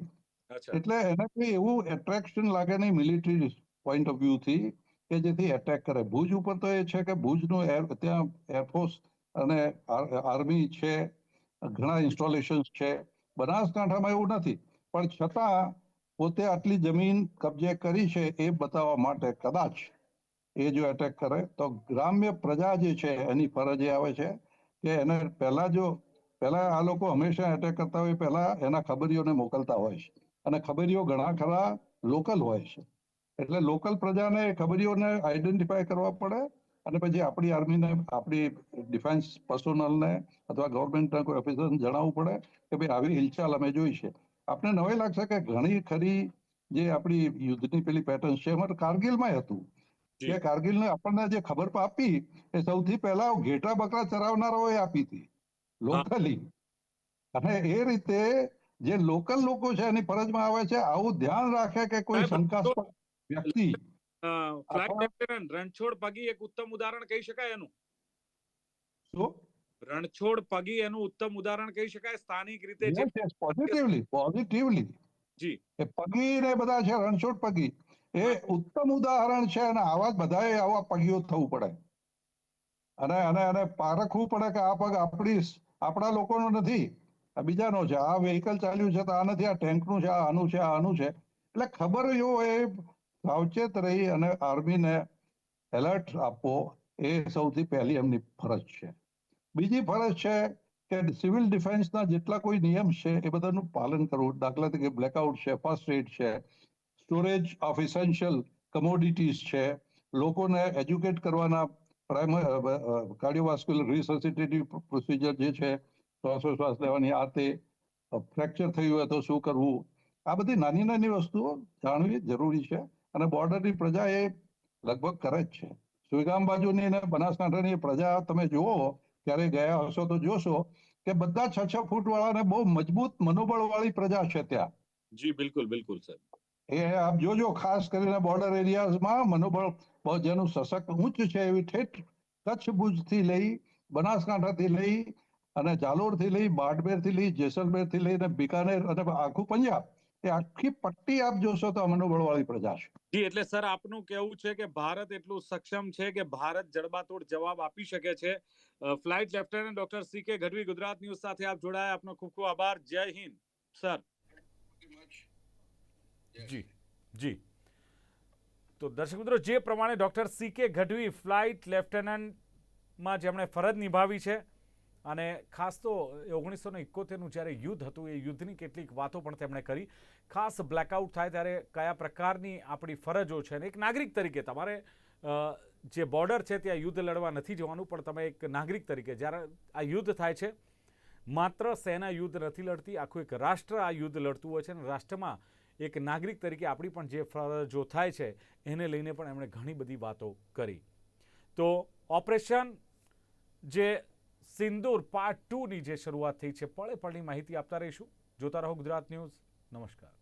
એટલે એને કોઈ એવું એટ્રેક્શન લાગે નહીં મિલિટરી પોઈન્ટ ઓફ વ્યૂ થી કે જેથી એટેક કરે. ભુજ ઉપર તો એ છે કે ભુજનું ત્યાં એરફોર્સ અને આર્મી છે, ઘણા ઇન્સ્ટોલેશન છે. બનાસકાંઠામાં એવું નથી, પણ છતાં પોતે આટલી જમીન કબજે કરી છે એ બતાવવા માટે કદાચ એ જો એટેક કરે તો ગ્રામ્ય પ્રજા જે છે એની ફરજ એ આવે છે કે એને પહેલા આ લોકો હંમેશા એટેક કરતા હોય પહેલા એના ખબરીઓને મોકલતા હોય છે, અને ખબરીઓ ઘણા ખરા લોકલ હોય છે. એટલે લોકલ પ્રજાને ખબરીઓને આઈડેન્ટિફાય કરવા પડે, અને પછી આપણી આર્મીને, આપણી ડિફેન્સ પર્સોનલને અથવા ગવર્મેન્ટના કોઈ ઓફિસરને જણાવવું પડે કે ભાઈ આવી હિલચાલ અમે જોઈ છે. આપને નવાઈ લાગશે કે ઘણી ખરી જે આપણી યુદ્ધની પેલી પેટર્ન છે એમાં કારગિલમાં હતું કે કારગિલને આપણને જે ખબર આપી એ સૌથી પહેલા ઘેટા બકરા ચરાવનારાઓએ આપી હતી લોકલી. અને એ રીતે જે લોકલ લોકો છે એની ફરજમાં આવે છે આવું ધ્યાન રાખે કે કોઈ શંકાસ્પદ વ્યક્તિ રણછોડ પગી એક ઉત્તમ ઉદાહરણ કહી શકાય એનું. શું? રણછોડ પગી એનું ઉત્તમ ઉદાહરણ કહી શકાય સ્થાનિક રીતે. પોઝિટિવલી જી, એ પગી ને બધા છે, રણછોડ પગી એ ઉત્તમ ઉદાહરણ છે, અને આવા બધાએ આવા પગીઓ થવું પડે, અને પારખવું પડે કે આ પગ આપણા લોકોનો નથી, આ બીજાનો છે. આ વ્હીકલ ચાલ્યું છે તો આ નથી, આ ટેન્કનું છે, આ આનું છે, આ આનું છે. એટલે ખબર એ સાવચેત રહી અને આર્મીને એલર્ટ આપવો એ સૌથી પહેલી એમની ફરજ છે. બીજી ફરજ છે કે સિવિલ ડિફેન્સના જેટલા કોઈ નિયમ છે એ બધાનું પાલન કરવું. દાખલા તરીકે બ્લેકઆઉટ છે, ફર્સ્ટ એડ છે, સ્ટોરેજ ઓફ ઇસેન્શિયલ કમોડિટીઝ છે, લોકોને એજ્યુકેટ કરવાના કાર્ડિયોવાસ્ક્યુલર રિસસિટેટિવ પ્રોસિજર જે છે, શ્વાસોશ્વાસ લેવાની, આ તે ફ્રેક્ચર થયું હોય તો શું કરવું, આ બધી નાની નાની વસ્તુઓ જાણવી જરૂરી છે અને બોર્ડરની પ્રજા એ લગભગ કરે જ છે. સુઈગામ બાજુની અને બનાસકાંઠાની પ્રજા તમે જુઓ ત્યારે ગયા હશો તો જોશો કે બધા 6-6 ફૂટ વાળા ને બહુ મજબૂત મનોબળ વાળી પ્રજા છે ત્યાં. જી બિલકુલ બિલકુલ સર. એ આપ જોજો ખાસ કરીને બોર્ડર એરિયાઝમાં મનોબળ બહુ જેનું સશક્ત ઊંચ છે એવી ઠેઠ કચ્છ ભુજથી લઈ બનાસકાંઠાથી લઈ અને જાલોરથી લઈ બાડમેરથી લઈ જેસલમેરથી લઈને બિકાનેર અને આખું પંજાબ એ આખી પટ્ટી આપ જોશો તો મનોબળ વાળી પ્રજા છે. જી એટલે સર આપનું કહેવું છે કે ભારત એટલું સક્ષમ છે કે ભારત જડબાતોડ જવાબ આપી શકે છે. Flight lieutenant doctor CK Gadhvi Gujarat news સાથે આપ જોડાયા, આપનો ખૂબ ખૂબ આભાર. જય હિન્દ સર. જી જી તો દર્શક મિત્રો, જે પ્રમાણે ડોક્ટર CK ગઢવી ફ્લાઇટ લેફ્ટનન્ટમાં જેમણે ફરજ નિભાવી છે અને ખાસ તો 1971નું જ્યારે યુદ્ધ હતું એ યુદ્ધની કેટલીક વાતો પણ તેમણે કરી. ખાસ બ્લેકઆઉટ થાય ત્યારે કયા પ્રકારની આપણી ફરજો છે અને એક નાગરિક તરીકે તમારે જે બોર્ડર છે ત્યાં યુદ્ધ લડવા નથી જવાનું, પણ તમે એક નાગરિક તરીકે જ્યારે આ યુદ્ધ થાય છે, માત્ર સેના યુદ્ધ નથી લડતી, આખું એક રાષ્ટ્ર આ યુદ્ધ લડતું હોય છે અને રાષ્ટ્રમાં એક નાગરિક તરીકે આપણી પણ જે ફરજો થાય છે એને લઈને પણ એમણે ઘણી બધી વાતો કરી. તો ઓપરેશન જે સિંદૂર પાર્ટ 2ની જે શરૂઆત થઈ છે, પળે પળની માહિતી આપતા રહીશું. જોતા રહો ગુજરાત ન્યૂઝ. નમસ્કાર.